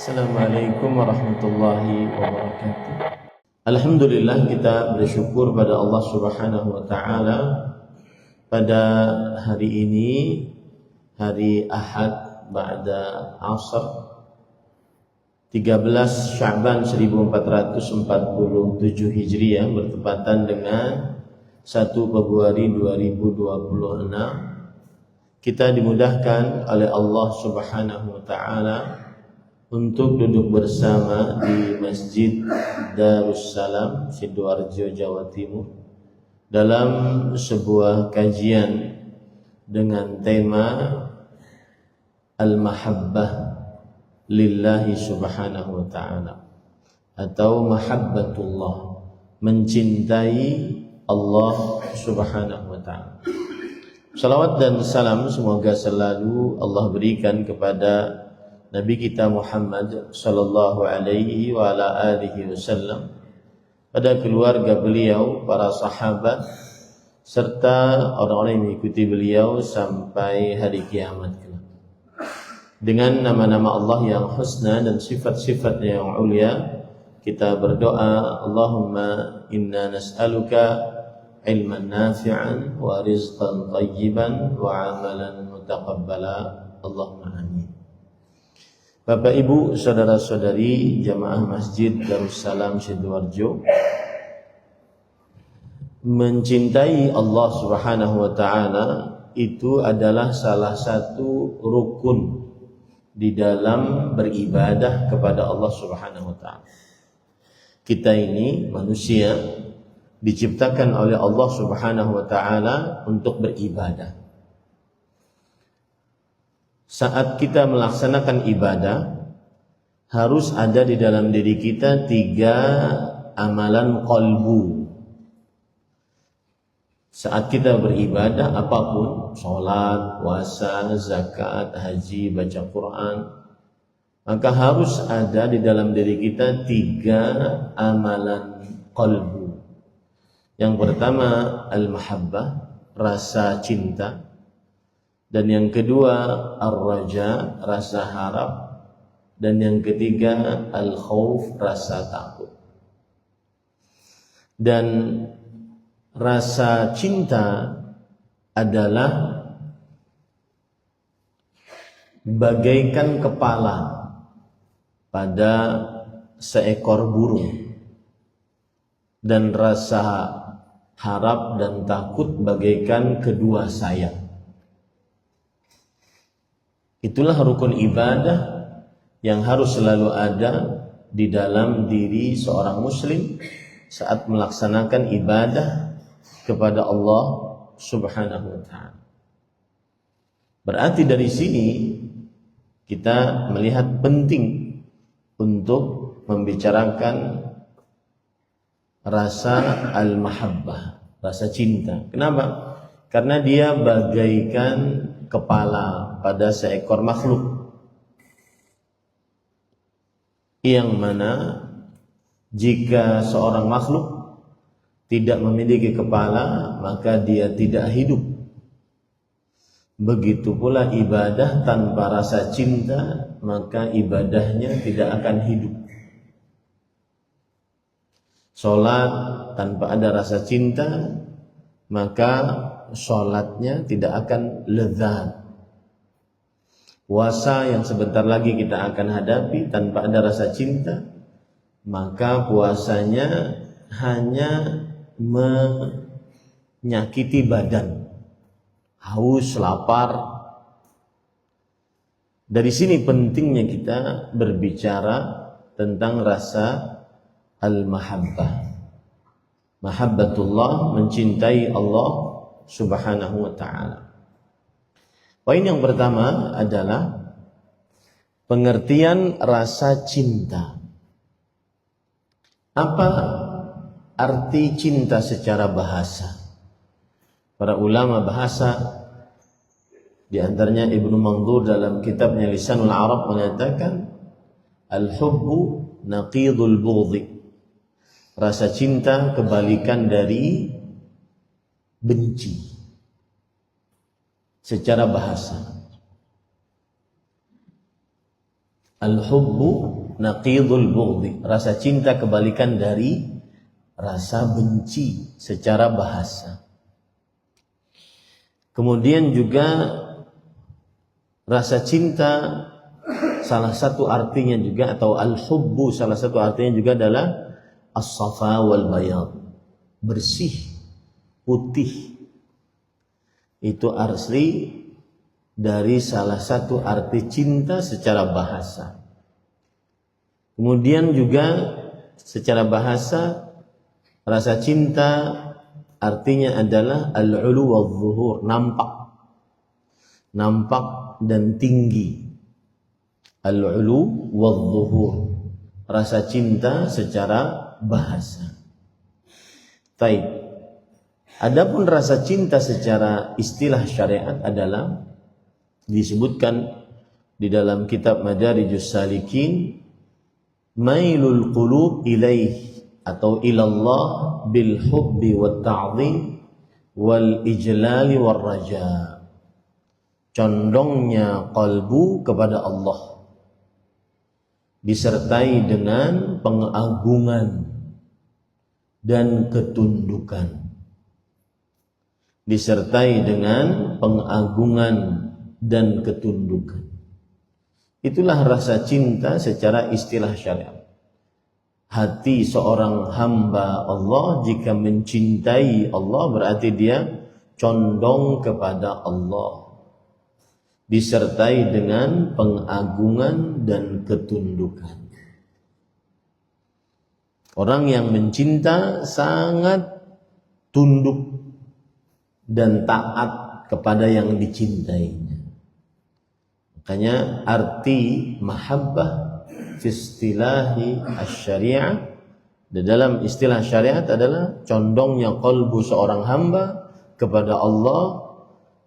Assalamualaikum warahmatullahi wabarakatuh. Alhamdulillah, kita bersyukur pada Allah Subhanahu wa taala pada hari ini, hari Ahad ba'da Asr 13 Sya'ban 1447 Hijriah bertepatan dengan 1 Februari 2026. Kita dimudahkan oleh Allah Subhanahu wa taala untuk duduk bersama di Masjid Darussalam Sidoarjo, Jawa Timur dalam sebuah kajian dengan tema Al-Mahabbah Lillahi Subhanahu wa ta'ala atau Mahabbatullah, mencintai Allah Subhanahu wa ta'ala. Salawat dan salam semoga selalu Allah berikan kepada Nabi kita Muhammad sallallahu alaihi wa ala alihi wasallam, pada keluarga beliau, para sahabat, serta orang-orang yang mengikuti beliau sampai hari kiamat kelak. Dengan nama-nama Allah yang husna dan sifat-sifatnya yang ulia, kita berdoa, Allahumma inna nas'aluka ilman nafi'an wa rizqan tayyiban wa amalan mutaqabbala. Allahumma amin. Bapak Ibu, saudara-saudari jamaah Masjid Darussalam Sidoarjo, mencintai Allah Subhanahu wa taala itu adalah salah satu rukun di dalam beribadah kepada Allah Subhanahu wa taala. Kita ini manusia diciptakan oleh Allah Subhanahu wa taala untuk beribadah. Saat kita melaksanakan ibadah, harus ada di dalam diri kita 3 amalan qalbu. Saat kita beribadah apapun, sholat, puasa, zakat, haji, baca Quran, maka harus ada di dalam diri kita 3 amalan qalbu. Yang pertama al-mahabbah, rasa cinta. Dan yang kedua ar-raja, rasa harap. Dan yang ketiga al-khauf, rasa takut. Dan rasa cinta adalah bagaikan kepala pada seekor burung, dan rasa harap dan takut bagaikan kedua sayap. Itulah rukun ibadah yang harus selalu ada di dalam diri seorang muslim saat melaksanakan ibadah kepada Allah Subhanahu wa ta'ala. Berarti dari sini kita melihat penting untuk membicarakan rasa al-mahabbah, rasa cinta. Kenapa? Karena dia bagaikan kepala pada seekor makhluk, yang mana jika seorang makhluk tidak memiliki kepala, maka dia tidak hidup. Begitu pula ibadah tanpa rasa cinta, maka ibadahnya tidak akan hidup. Sholat tanpa ada rasa cinta, maka sholatnya tidak akan lezat. Puasa yang sebentar lagi kita akan hadapi tanpa ada rasa cinta, maka puasanya hanya menyakiti badan, haus, lapar. Dari sini pentingnya kita berbicara tentang rasa al-mahabbah, mahabbatullah, mencintai Allah Subhanahu wa ta'ala. Poin yang pertama adalah pengertian rasa cinta. Apa arti cinta secara bahasa? Para ulama bahasa, di antaranya Ibnu Mandur dalam kitabnya Lisanul Arab menyatakan al-hubbu naqidul bughdhi. Rasa cinta kebalikan dari benci secara bahasa. Al-hubbu naqidul bughdhi. Rasa cinta kebalikan dari rasa benci secara bahasa. Kemudian juga rasa cinta salah satu artinya juga, atau al-hubbu salah satu artinya juga adalah as-safa wal bayad, bersih, putih. Itu asli dari salah satu arti cinta secara bahasa. Kemudian juga secara bahasa rasa cinta artinya adalah al-ulu wal-zuhur, nampak dan tinggi. Al-ulu wal-zuhur, rasa cinta secara bahasa. Taib. Adapun rasa cinta secara istilah syariat adalah disebutkan di dalam kitab Madarijus Salikin, mailul qulub ilaih atau ilallah bil hubbi wat ta'zim wal ijlali war raja. Condongnya kalbu kepada Allah disertai dengan pengagungan dan ketundukan. Disertai dengan pengagungan dan ketundukan. Itulah rasa cinta secara istilah syariat. Hati seorang hamba Allah jika mencintai Allah berarti dia condong kepada Allah, disertai dengan pengagungan dan ketundukan. Orang yang mencinta sangat tunduk dan taat kepada yang dicintainya. Makanya arti mahabbah fi istilahi asy-syari'ah, di dalam istilah syariat adalah condongnya qalbu seorang hamba kepada Allah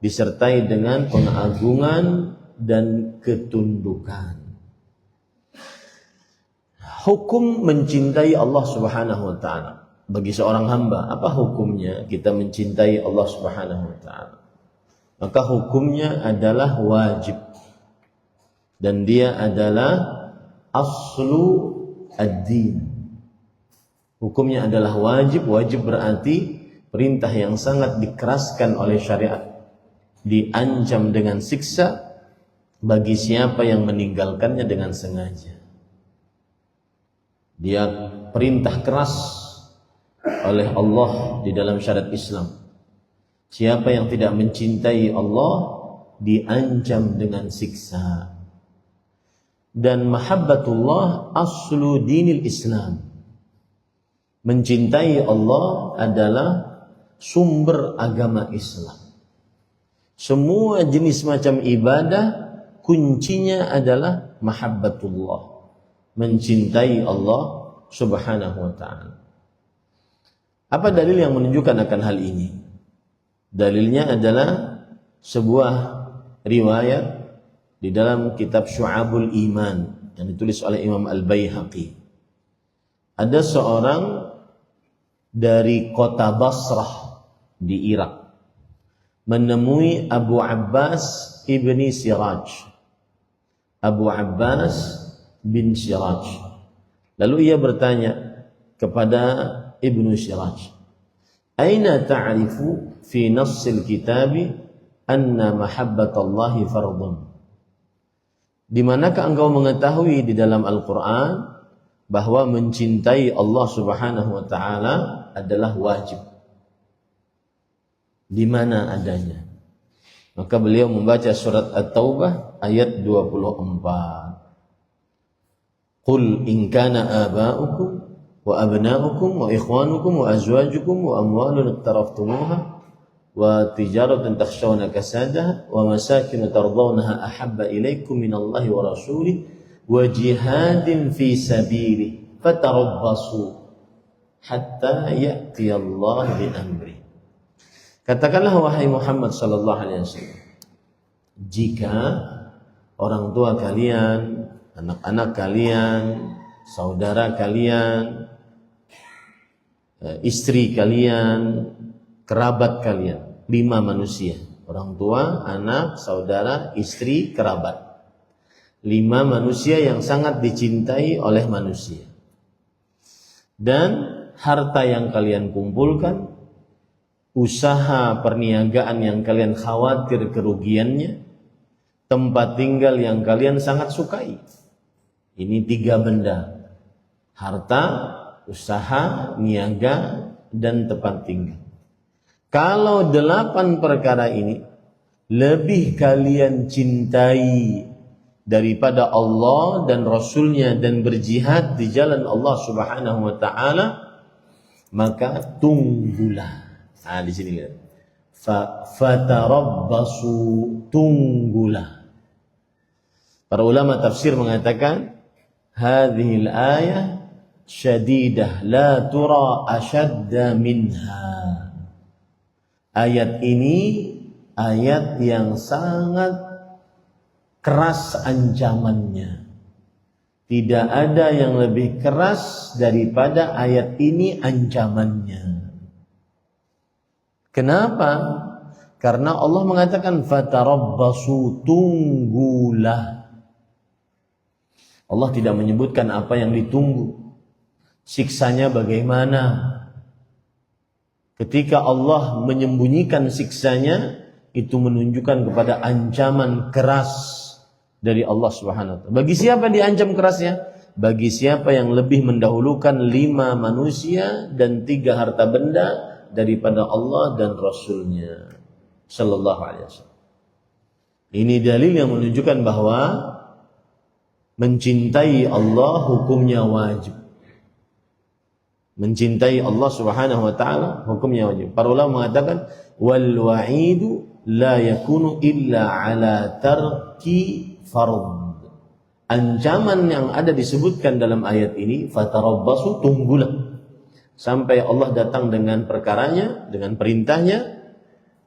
disertai dengan pengagungan dan ketundukan. Hukum mencintai Allah Subhanahu wa taala bagi seorang hamba, apa hukumnya kita mencintai Allah Subhanahu wa taala? Maka hukumnya adalah wajib, dan dia adalah aslu ad-din. Hukumnya adalah wajib. Wajib berarti perintah yang sangat dikeraskan oleh syariat, diancam dengan siksa bagi siapa yang meninggalkannya dengan sengaja. Dia perintah keras oleh Allah di dalam syariat Islam. Siapa yang tidak mencintai Allah diancam dengan siksa. Dan mahabbatullah aslu dinil Islam. Mencintai Allah adalah sumber agama Islam. Semua jenis macam ibadah kuncinya adalah mahabbatullah, mencintai Allah Subhanahu wa ta'ala. Apa dalil yang menunjukkan akan hal ini? Dalilnya adalah sebuah riwayat di dalam kitab Syu'abul Iman yang ditulis oleh Imam Al-Baihaqi. Ada seorang dari kota Basrah di Irak menemui Abu Abbas ibni Siraj. Abu Abbas bin Siraj. Lalu ia bertanya kepada Ibnu Siraj, aina ta'rifu fi nassil kitabi anna mahabbatallahi fardun? Di manakah engkau mengetahui di dalam Al-Quran bahwa mencintai Allah Subhanahu wa taala adalah wajib? Di mana adanya? Maka beliau membaca surat At-Taubah ayat 24. Qul in kana aba'ukum wa abna'ukum wa ikhwanukum wa azwajukum wa amwalun iqtaraftumuha wa tijaratan takhshawna kasadaha wa masakin tardawnaha ahabba ilaykum minallahi wa rasulih wa jihadin fi sabili fatarabbasu hatta ya'ti Allah bi amri. Katakanlah wahai Muhammad sallallahu alaihi wasallam, jika orang tua kalian, anak-anak kalian, saudara kalian, istri kalian, kerabat kalian, 5 manusia, orang tua, anak, saudara, istri, kerabat, 5 manusia yang sangat dicintai oleh manusia. Dan harta yang kalian kumpulkan, usaha perniagaan yang kalian khawatir kerugiannya, tempat tinggal yang kalian sangat sukai. Ini 3 benda. Harta, usaha, niaga, dan tempat tinggal. Kalau 8 perkara ini lebih kalian cintai daripada Allah dan Rasulnya dan berjihad di jalan Allah Subhanahu wa ta'ala, maka tunggulah. Di sini lihat. Fatarabbasu, tunggulah. Para ulama tafsir mengatakan, hadhil ayah syadidah la tura ashadda minha. Ayat ini ayat yang sangat keras ancamannya. Tidak ada yang lebih keras daripada ayat ini ancamannya. Kenapa? Karena Allah mengatakan fatarabbasu, tunggulah. Allah tidak menyebutkan apa yang ditunggu. Siksanya bagaimana? Ketika Allah menyembunyikan siksanya, itu menunjukkan kepada ancaman keras dari Allah Subhanahu wa ta'ala. Bagi siapa diancam kerasnya? Bagi siapa yang lebih mendahulukan 5 manusia dan 3 harta benda daripada Allah dan Rasulnya sallallahu alaihi wasallam. Ini dalil yang menunjukkan bahwa mencintai Allah hukumnya wajib. Mencintai Allah Subhanahu wa ta'ala hukumnya wajib. Para ulama mengatakan wal wa'idu la yakunu illa ala tarki fard. Ancaman yang ada disebutkan dalam ayat ini, fatarabbasu, tunggulah sampai Allah datang dengan perkaranya, dengan perintahnya.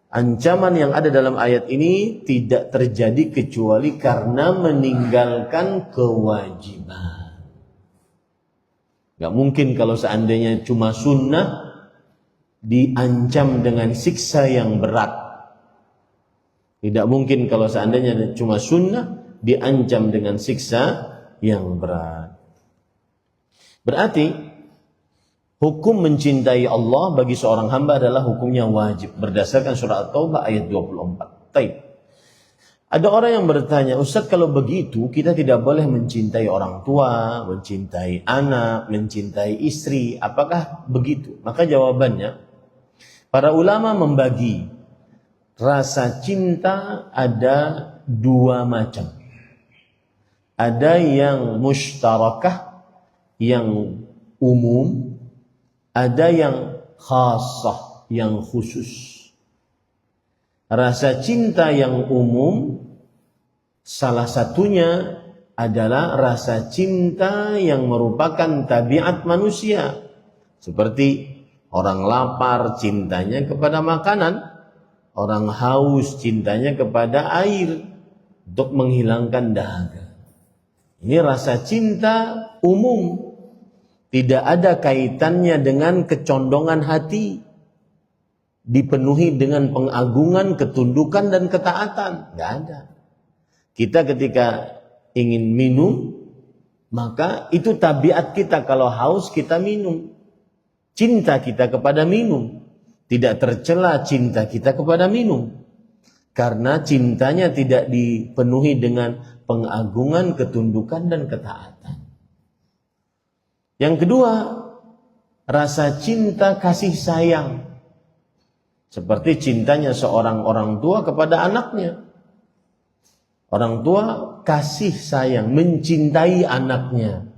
Ancaman yang ada dalam ayat ini tidak terjadi kecuali karena meninggalkan kewajiban. Gak mungkin kalau seandainya cuma sunnah diancam dengan siksa yang berat. Tidak mungkin kalau seandainya cuma sunnah diancam dengan siksa yang berat. Berarti hukum mencintai Allah bagi seorang hamba adalah hukumnya wajib berdasarkan surah At-Taubah ayat 24. Taib. Ada orang yang bertanya, Ustaz, kalau begitu kita tidak boleh mencintai orang tua, mencintai anak, mencintai istri. Apakah begitu? Maka jawabannya, para ulama membagi rasa cinta ada 2 macam. Ada yang mushtarakah, yang umum. Ada yang khasah, yang khusus. Rasa cinta yang umum, salah satunya adalah rasa cinta yang merupakan tabiat manusia. Seperti orang lapar cintanya kepada makanan, orang haus cintanya kepada air untuk menghilangkan dahaga. Ini rasa cinta umum. Tidak ada kaitannya dengan kecondongan hati. Dipenuhi dengan pengagungan, ketundukan, dan ketaatan. Tidak ada. Kita ketika ingin minum, maka itu tabiat kita. Kalau haus kita minum. Cinta kita kepada minum. Tidak tercela cinta kita kepada minum. Karena cintanya tidak dipenuhi dengan pengagungan, ketundukan, dan ketaatan. Yang kedua, rasa cinta kasih sayang. Seperti cintanya seorang orang tua kepada anaknya. Orang tua kasih sayang, mencintai anaknya.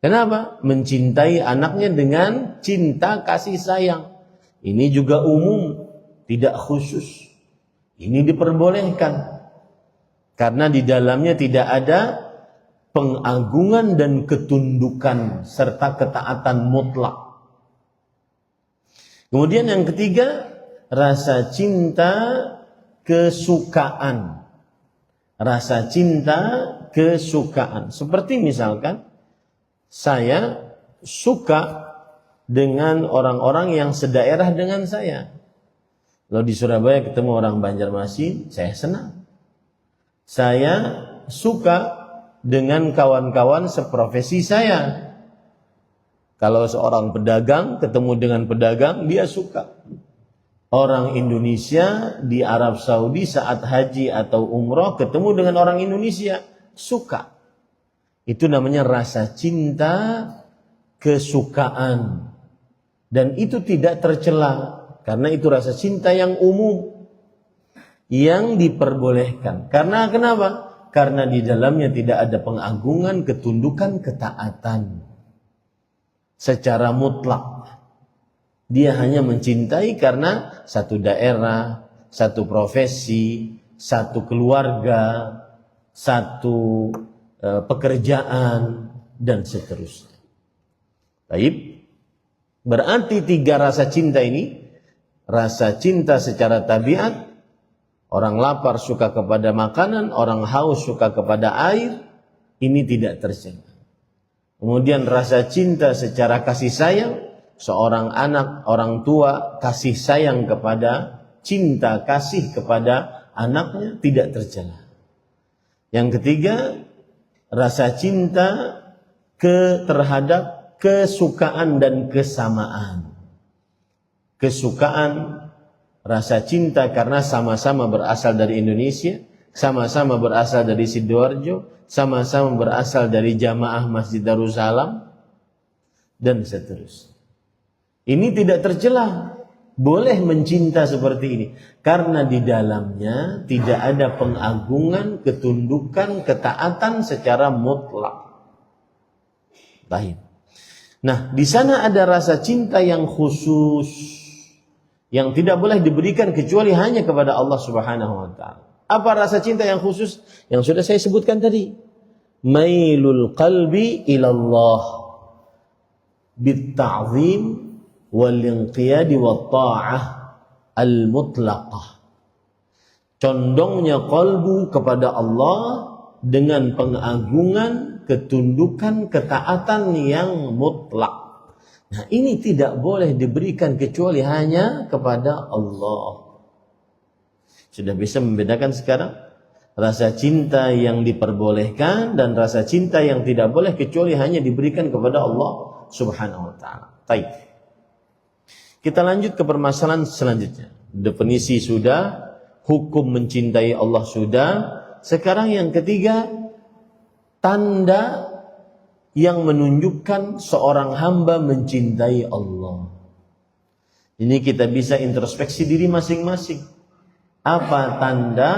Kenapa? Mencintai anaknya dengan cinta kasih sayang. Ini juga umum, tidak khusus. Ini diperbolehkan. Karena di dalamnya tidak ada pengagungan dan ketundukan serta ketaatan mutlak. Kemudian yang ketiga, rasa cinta kesukaan. Rasa cinta kesukaan. Seperti misalkan saya suka dengan orang-orang yang sedaerah dengan saya. Kalau di Surabaya ketemu orang Banjarmasin, saya senang. Saya suka dengan kawan-kawan seprofesi saya. Kalau seorang pedagang ketemu dengan pedagang, dia suka. Orang Indonesia di Arab Saudi saat haji atau umroh ketemu dengan orang Indonesia, suka. Itu namanya rasa cinta, kesukaan. Dan itu tidak tercela, karena itu rasa cinta yang umum, yang diperbolehkan. Karena kenapa? Karena di dalamnya tidak ada pengagungan, ketundukan, ketaatan secara mutlak. Dia hanya mencintai karena satu daerah, satu profesi, satu keluarga, satu pekerjaan, dan seterusnya. Baik. Berarti 3 rasa cinta ini, rasa cinta secara tabiat, orang lapar suka kepada makanan, orang haus suka kepada air, ini tidak tercela. Kemudian rasa cinta secara kasih sayang, seorang anak, orang tua kasih sayang kepada, cinta kasih kepada anaknya, tidak tercela. Yang ketiga, rasa cinta terhadap kesukaan dan kesamaan. Kesukaan, rasa cinta karena sama-sama berasal dari Indonesia, sama-sama berasal dari Sidoarjo, sama-sama berasal dari jamaah Masjid Darussalam, dan seterusnya. Ini tidak tercela, boleh mencinta seperti ini, karena di dalamnya tidak ada pengagungan, ketundukan, ketaatan secara mutlak. Baik. Nah, di sana ada rasa cinta yang khusus, yang tidak boleh diberikan kecuali hanya kepada Allah Subhanahu wa ta'ala. Apa rasa cinta yang khusus? Yang sudah saya sebutkan tadi. Mailul qalbi ilallah bitta'zim wal inqiyadi wat ta'ah al mutlaqah. Condongnya qalbu kepada Allah dengan pengagungan, ketundukan, ketaatan yang mutlak. Nah, ini tidak boleh diberikan kecuali hanya kepada Allah. Sudah bisa membedakan sekarang rasa cinta yang diperbolehkan dan rasa cinta yang tidak boleh kecuali hanya diberikan kepada Allah Subhanahu wa ta'ala. Baik. Kita lanjut ke permasalahan selanjutnya. Definisi sudah, hukum mencintai Allah sudah. Sekarang yang ketiga, tanda yang menunjukkan seorang hamba mencintai Allah. Ini kita bisa introspeksi diri masing-masing. Apa tanda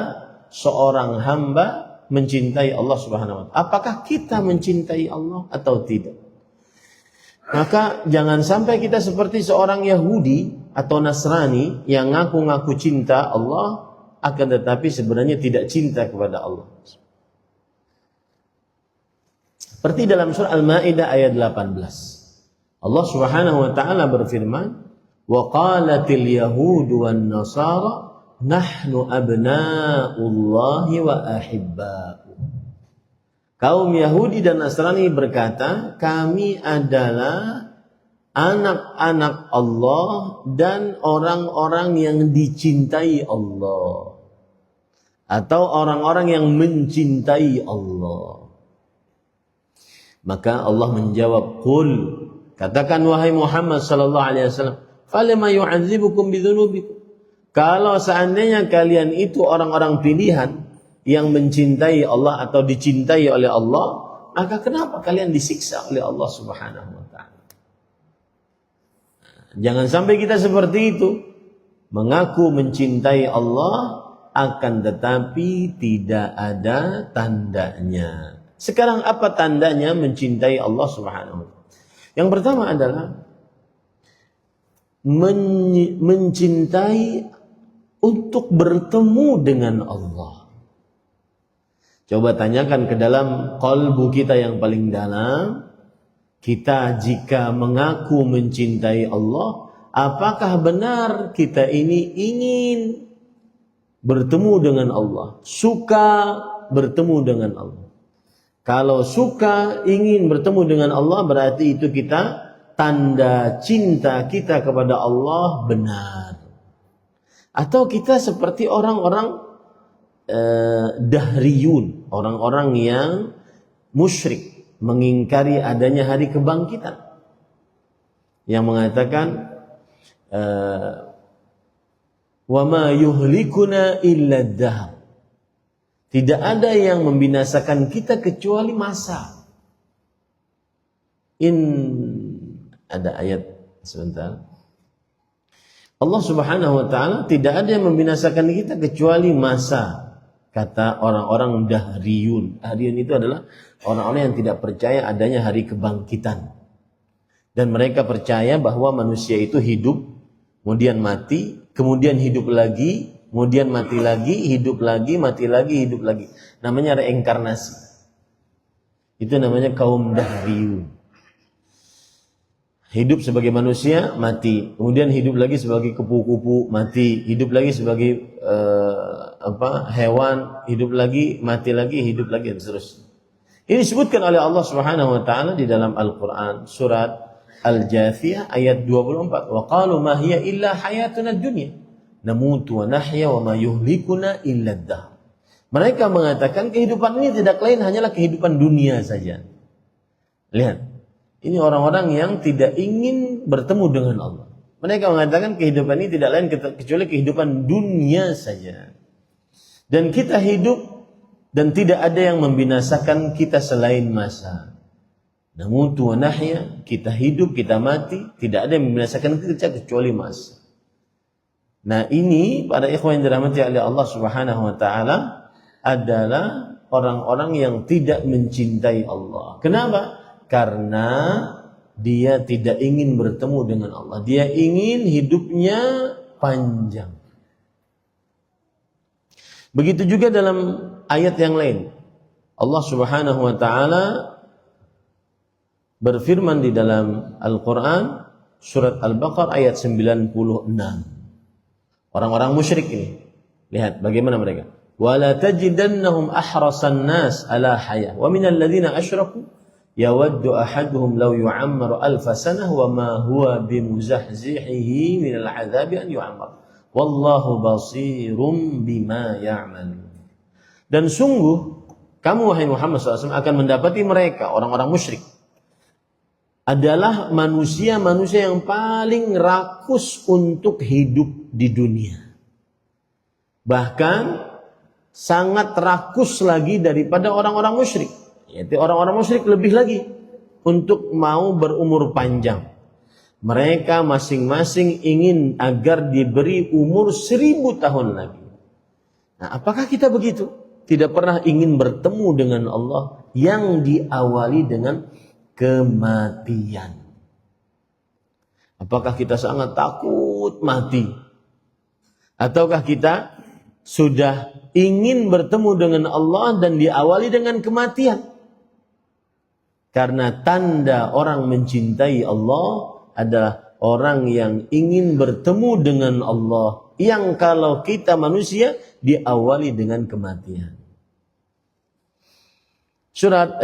seorang hamba mencintai Allah Subhanahu wa ta'ala? Apakah kita mencintai Allah atau tidak? Maka jangan sampai kita seperti seorang Yahudi atau Nasrani yang ngaku-ngaku cinta Allah, akan tetapi sebenarnya tidak cinta kepada Allah. Seperti dalam surah Al-Maidah ayat 18. Allah Subhanahu wa taala berfirman, "Wa qalatil yahudu wan nasara nahnu abna'ullahi wa ahibba'u." Kaum Yahudi dan Nasrani berkata, kami adalah anak-anak Allah dan orang-orang yang dicintai Allah, atau orang-orang yang mencintai Allah. Maka Allah menjawab, "Qul," katakan wahai Muhammad sallallahu alaihi wasallam, "Falama yu'adzibukum bidzunubikum?" Kalau seandainya kalian itu orang-orang pilihan yang mencintai Allah atau dicintai oleh Allah, maka kenapa kalian disiksa oleh Allah Subhanahu wa taala? Jangan sampai kita seperti itu, mengaku mencintai Allah akan tetapi tidak ada tandanya. Sekarang apa tandanya mencintai Allah Subhanahu wa ta'ala? Yang pertama adalah mencintai untuk bertemu dengan Allah. Coba tanyakan ke dalam qalbu kita yang paling dalam, kita jika mengaku mencintai Allah, apakah benar kita ini ingin bertemu dengan Allah, suka bertemu dengan Allah? Kalau suka, ingin bertemu dengan Allah, berarti itu kita, tanda cinta kita kepada Allah benar. Atau kita seperti orang-orang dahriyun, orang-orang yang musyrik mengingkari adanya hari kebangkitan, yang mengatakan wa ma yuhlikuna illa ad-dahr. Tidak ada yang membinasakan kita kecuali masa. Ada ayat sebentar. Allah Subhanahu wa taala tidak ada yang membinasakan kita kecuali masa. Kata orang-orang dahriyun. Dahriyun itu adalah orang-orang yang tidak percaya adanya hari kebangkitan. Dan mereka percaya bahwa manusia itu hidup, kemudian mati, kemudian hidup lagi, kemudian mati lagi, hidup lagi, mati lagi, hidup lagi. Namanya reinkarnasi. Itu namanya kaum dahriyun. Hidup sebagai manusia, mati. Kemudian hidup lagi sebagai kupu-kupu, mati. Hidup lagi sebagai hewan, hidup lagi, mati lagi, hidup lagi, dan seterusnya. Ini disebutkan oleh Allah Subhanahu wa taala di dalam Al-Qur'an surat Al-Jathiyah ayat 24. Wa qalu ma hiya illa hayatuna dunya namutu wa nahya wa ma yuhlikuna illa ad-dahr. Mereka mengatakan kehidupan ini tidak lain hanyalah kehidupan dunia saja. Lihat. Ini orang-orang yang tidak ingin bertemu dengan Allah. Mereka mengatakan kehidupan ini tidak lain kecuali kehidupan dunia saja. Dan kita hidup dan tidak ada yang membinasakan kita selain masa. Namutu wa nahya, kita hidup, kita mati, tidak ada yang membinasakan kita kecuali masa. Nah, ini para ikhwan yang dirahmati oleh Allah Subhanahu wa taala adalah orang-orang yang tidak mencintai Allah. Kenapa? Karena dia tidak ingin bertemu dengan Allah. Dia ingin hidupnya panjang. Begitu juga dalam ayat yang lain. Allah Subhanahu wa taala berfirman di dalam Al-Qur'an surat Al-Baqarah ayat 96. Orang-orang musyrik ini, lihat bagaimana mereka. Wala tajidannahum ahrasan nas ala hayah wa minal ladzina asyraku yawaddu ahaduhum law yu'ammaru alfa sanah wa ma huwa bimuzahzihihi minal 'adzabi an yu'ammar wallahu basirum bima ya'malun. Dan sungguh kamu wahai Muhammad SAW akan mendapati mereka orang-orang musyrik adalah manusia-manusia yang paling rakus untuk hidup di dunia. Bahkan sangat rakus lagi daripada orang-orang musyrik. Yaitu orang-orang musyrik lebih lagi untuk mau berumur panjang. Mereka masing-masing ingin agar diberi umur 1000 tahun lagi. Nah, apakah kita begitu? Tidak pernah ingin bertemu dengan Allah yang diawali dengan kematian. Apakah kita sangat takut mati? Ataukah kita sudah ingin bertemu dengan Allah dan diawali dengan kematian? Karena tanda orang mencintai Allah adalah orang yang ingin bertemu dengan Allah, yang kalau kita manusia diawali dengan kematian. Surat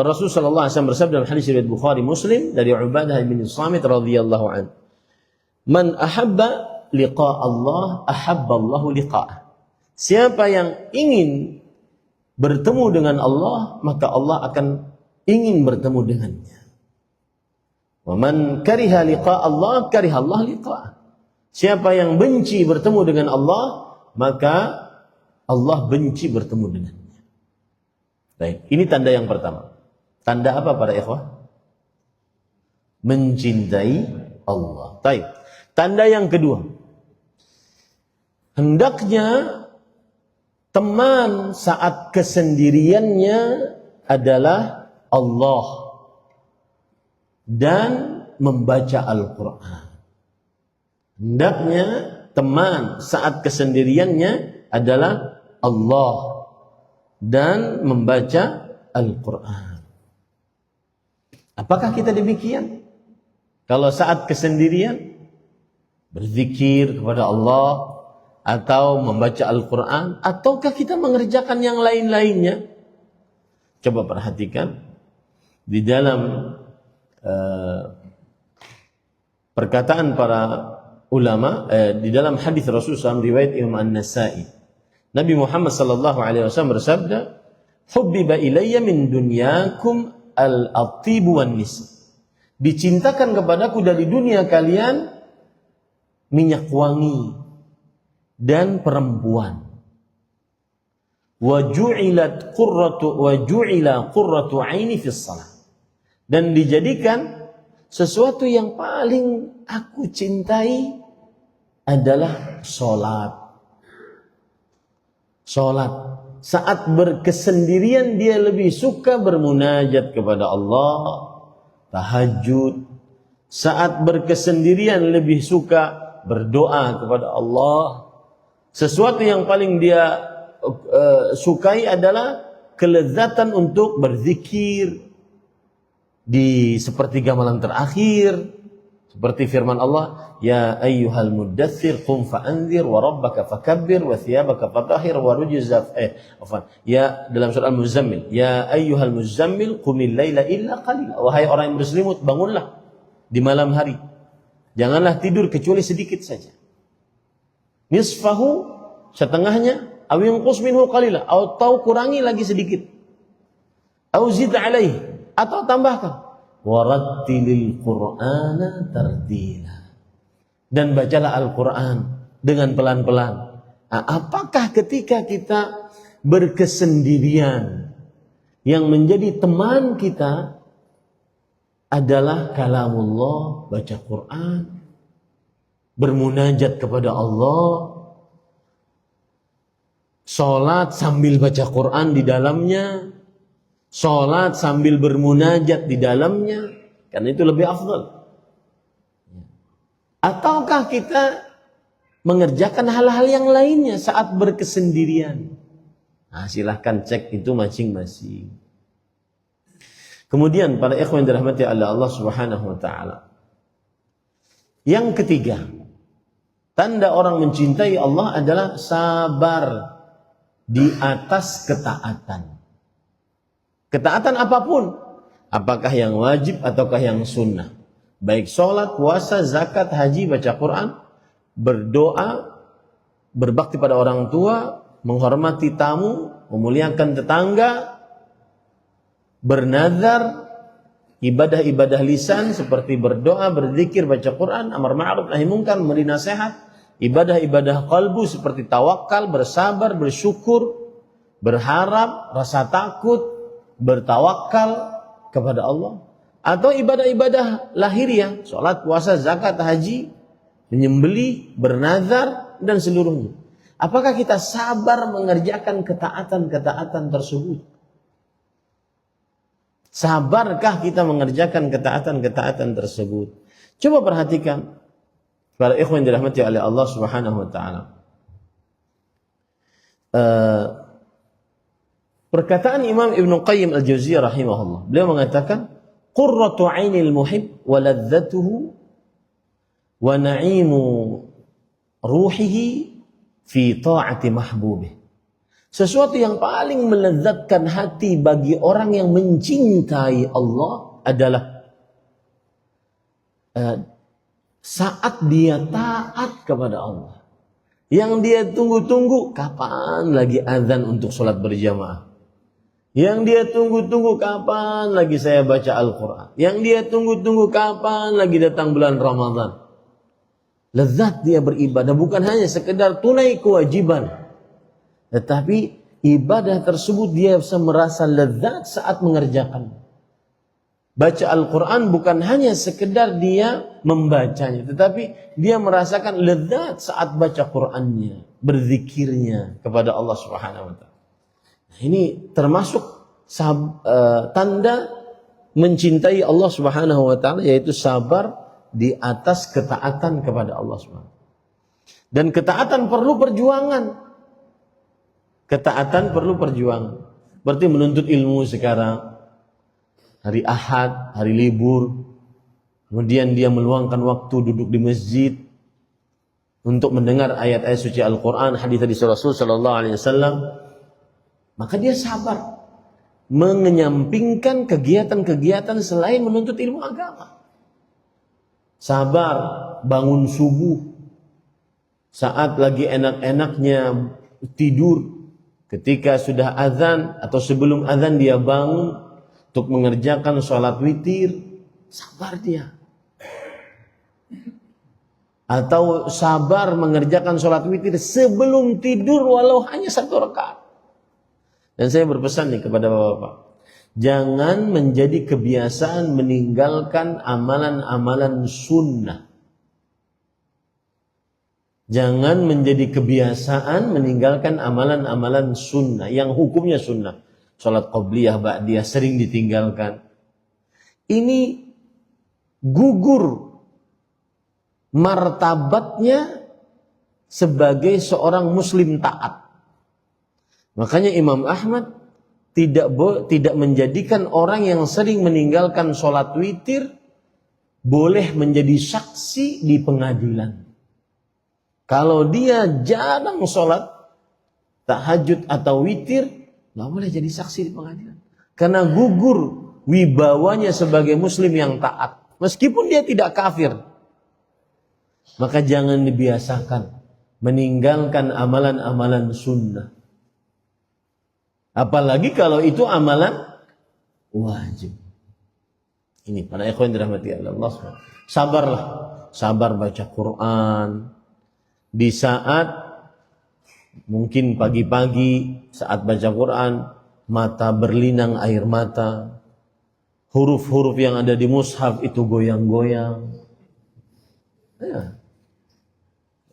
Rasul sallallahu alaihi wasallam bersabda dalam hadis riwayat Bukhari Muslim dari Ubadah bin Samit radhiyallahu anhu, "Man ahabba liqa Allah, ahabba Allahu liqa'ah." Siapa yang ingin bertemu dengan Allah, maka Allah akan ingin bertemu dengannya. Wa man kariha liqa Allah, kariha Allah liqa'ah. Siapa yang benci bertemu dengan Allah, maka Allah benci bertemu dengannya. Baik, ini tanda yang pertama. Tanda apa para ikhwah? Mencintai Allah. Baik. Tanda yang kedua. Hendaknya teman saat kesendiriannya adalah Allah dan membaca Al-Quran. Hendaknya teman saat kesendiriannya adalah Allah dan membaca Al-Quran. Apakah kita demikian? Kalau saat kesendirian berzikir kepada Allah atau membaca Al-Quran, ataukah kita mengerjakan yang lain-lainnya? Coba perhatikan di dalam perkataan para ulama, di dalam hadis Rasulullah SAW riwayat Imam An-Nasa'i, Nabi Muhammad sallallahu alaihi wasallam bersabda, hubbiba ilayya min dunyakum al-attibu wan nisa. Dicintakan kepadaku dari dunia kalian minyak wangi dan perempuan. Wa ju'ila qurratu aini fis shalah. Dan dijadikan sesuatu yang paling aku cintai adalah salat. Salat. Saat berkesendirian dia lebih suka bermunajat kepada Allah, tahajud. Saat berkesendirian lebih suka berdoa kepada Allah. Sesuatu yang paling dia sukai adalah kelezatan untuk berzikir di sepertiga malam terakhir, seperti firman Allah, ya ayyuhal muddaththir qum fa'anzir wa rabbaka fakabbir wa thiyabaka fatahhir wa rujza ya dalam surah Al-Muzammil, ya ayyuhal muzammil qumil laila illa qalila. Wahai orang yang berselimut, bangunlah di malam hari, janganlah tidur kecuali sedikit saja. Nisfahu, setengahnya, aw yanqus minhu qalila, atau kurangi lagi sedikit, aw zid alaihi, atau tambahkan. Warattilil Qur'ana tartila. Dan bacalah Al-Quran dengan pelan-pelan. Nah, apakah ketika kita berkesendirian yang menjadi teman kita adalah kalamullah, baca Quran, bermunajat kepada Allah, sholat sambil baca Quran di dalamnya, sholat sambil bermunajat di dalamnya, karena itu lebih afdal. Ataukah kita mengerjakan hal-hal yang lainnya saat berkesendirian? Nah, silahkan cek itu masing-masing. Kemudian para ikhwan yang dirahmati Allah Subhanahu wa taala. Yang ketiga, tanda orang mencintai Allah adalah sabar di atas ketaatan. Ketaatan apapun, apakah yang wajib ataukah yang sunnah, baik sholat, puasa, zakat, haji, baca Quran, berdoa, berbakti pada orang tua, menghormati tamu, memuliakan tetangga, bernazar, ibadah-ibadah lisan seperti berdoa, berzikir, baca Quran, amar ma'ruf nahi munkar, memberi nasihat, ibadah-ibadah qalbu seperti tawakal, bersabar, bersyukur, berharap, rasa takut, bertawakal kepada Allah, atau ibadah-ibadah lahiriah, sholat, puasa, zakat, haji, menyembelih, bernazar, dan seluruhnya. Apakah kita sabar mengerjakan ketaatan-ketaatan tersebut? Sabarkah kita mengerjakan ketaatan-ketaatan tersebut? Coba perhatikan para ikhwan yang dirahmati oleh Allah Subhanahu wa taala. Perkataan Imam Ibn Qayyim Al-Jauziyah rahimahullah, beliau mengatakan, qurratu 'ainil muhib wa ladzatuhu wa na'imu ruhihi fi ta'ati mahbubih. Sesuatu yang paling melezatkan hati bagi orang yang mencintai Allah adalah saat dia taat kepada Allah. Yang dia tunggu-tunggu, kapan lagi azan untuk sholat berjamaah. Yang dia tunggu-tunggu, kapan lagi saya baca Al-Quran. Yang dia tunggu-tunggu, kapan lagi datang bulan Ramadan. Lezat dia beribadah, bukan hanya sekedar tunai kewajiban, tetapi ibadah tersebut dia bisa merasa lezat saat mengerjakan. Baca Al-Quran bukan hanya sekedar dia membacanya, tetapi dia merasakan lezat saat baca Qurannya, berzikirnya kepada Allah Subhanahu wa taala. Ini termasuk tanda mencintai Allah Subhanahu wa taala, yaitu sabar di atas ketaatan kepada Allah Subhanahu. Dan ketaatan perlu perjuangan. Ketaatan perlu perjuangan. Berarti menuntut ilmu sekarang, hari Ahad, hari libur, kemudian dia meluangkan waktu duduk di masjid untuk mendengar ayat-ayat suci Al-Quran, hadis Rasul sallallahu alaihi wasallam. Maka dia sabar menyampingkan kegiatan-kegiatan selain menuntut ilmu agama. Sabar bangun subuh saat lagi enak-enaknya tidur, Ketika sudah azan atau sebelum azan dia bangun untuk mengerjakan sholat witir, sabar dia. Atau sabar mengerjakan sholat witir sebelum tidur walau hanya 1 rakaat. Dan saya berpesan nih kepada bapak-bapak, jangan menjadi kebiasaan meninggalkan amalan-amalan sunnah. Jangan menjadi kebiasaan meninggalkan amalan-amalan sunnah yang hukumnya sunnah. Salat qobliyah, ba'diyah sering ditinggalkan. Ini gugur martabatnya sebagai seorang muslim taat. Makanya Imam Ahmad tidak menjadikan orang yang sering meninggalkan salat witir boleh menjadi saksi di pengadilan. Kalau dia jarang sholat tahajud atau witir, nggak boleh jadi saksi di pengadilan. Karena gugur wibawanya sebagai muslim yang taat. Meskipun dia tidak kafir. Maka jangan dibiasakan meninggalkan amalan-amalan sunnah. Apalagi kalau itu amalan wajib. Ini para ikhwan dirahmati Allah. Sabarlah. Sabar baca Quran. Di saat mungkin pagi-pagi saat baca Quran mata berlinang air mata, huruf-huruf yang ada di mushaf itu goyang-goyang, ya.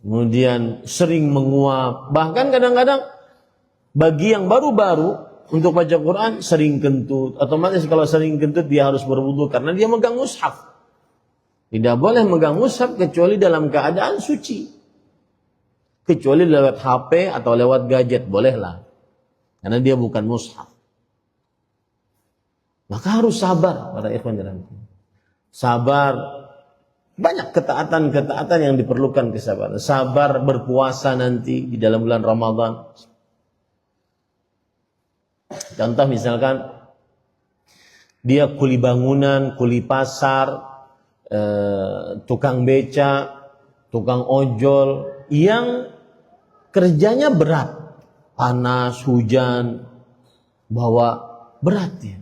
Kemudian sering menguap, bahkan kadang-kadang bagi yang baru-baru untuk baca Quran sering kentut. Otomatis kalau sering kentut dia harus berwudu karena dia megang mushaf. Tidak boleh megang mushaf kecuali dalam keadaan suci. Kecuali lewat HP atau lewat gadget, bolehlah. Karena dia bukan mushaf. Maka harus sabar para ikhwan dirahmati. Sabar. Banyak ketaatan-ketaatan yang diperlukan kesabaran. Sabar berpuasa nanti di dalam bulan Ramadan. Contoh misalkan dia kuli bangunan, kuli pasar, tukang beca, tukang ojol yang kerjanya berat, panas, hujan, bawa berat ya.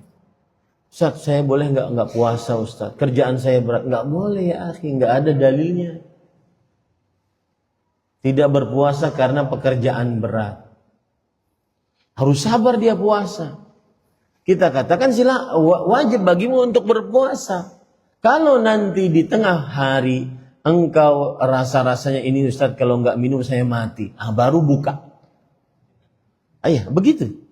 Ustaz, saya boleh nggak puasa Ustaz? Kerjaan saya berat. Nggak boleh ya akhi, nggak ada dalilnya. Tidak berpuasa karena pekerjaan berat. Harus sabar dia puasa. Kita katakan wajib bagimu untuk berpuasa. Kalau nanti di tengah hari engkau rasa-rasanya ini Ustaz kalau nggak minum saya mati. Baru buka. Ayah, begitu.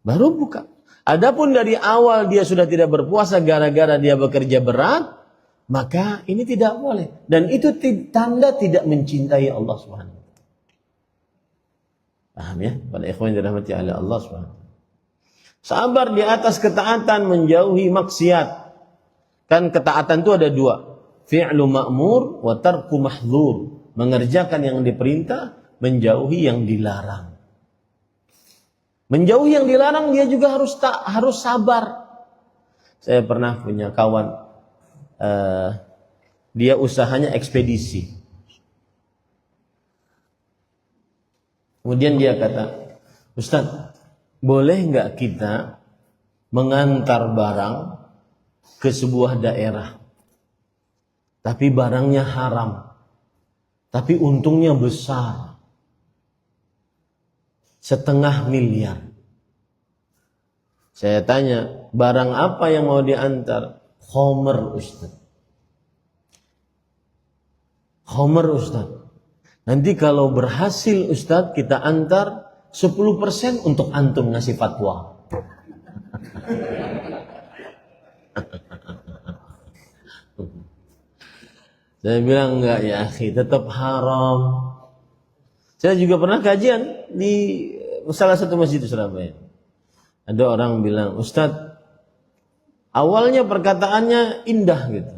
Baru buka. Adapun dari awal dia sudah tidak berpuasa gara-gara dia bekerja berat, maka ini tidak boleh. Dan itu tanda tidak mencintai Allah Subhanahu. Paham ya? Pada ikhwan yang dirahmati oleh Allah Subhanahu. Sabar di atas ketaatan, menjauhi maksiat. Kan ketaatan itu ada 2. Fi'lu ma'mur wa tarku mahdzur. Mengerjakan yang diperintah, menjauhi yang dilarang. Menjauhi yang dilarang dia juga harus sabar. Saya pernah punya kawan, dia usahanya ekspedisi. Kemudian dia kata, Ustaz, boleh nggak kita mengantar barang ke sebuah daerah, tapi barangnya haram, tapi untungnya besar. 500 miliar. Saya tanya, barang apa yang mau diantar? Khomer Ustaz. Khomer Ustaz. Nanti kalau berhasil Ustaz kita antar 10% untuk antum ngasih fatwa. Saya bilang enggak ya akhi, tetap haram. Saya juga pernah kajian di salah satu masjid di Surabaya. Ada orang bilang, Ustaz, awalnya perkataannya indah gitu.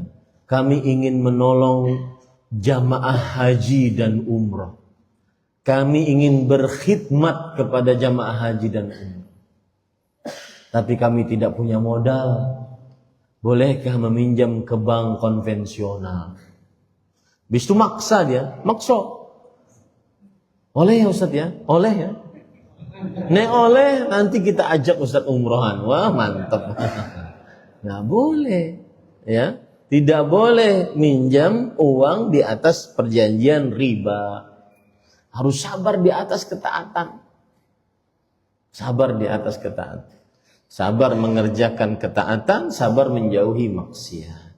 Kami ingin menolong jamaah haji dan umrah. Kami ingin berkhidmat kepada jamaah haji dan umrah. Tapi kami tidak punya modal. Bolehkah meminjam ke bank konvensional? Habis itu maksa dia, maksa. Oleh ya Ustaz ya, oleh ya. Nek oleh nanti kita ajak Ustaz umrohan. Wah, mantap. Nggak boleh, ya. Tidak boleh minjam uang di atas perjanjian riba. Harus sabar di atas ketaatan. Sabar di atas ketaatan. Sabar mengerjakan ketaatan, sabar menjauhi maksiat.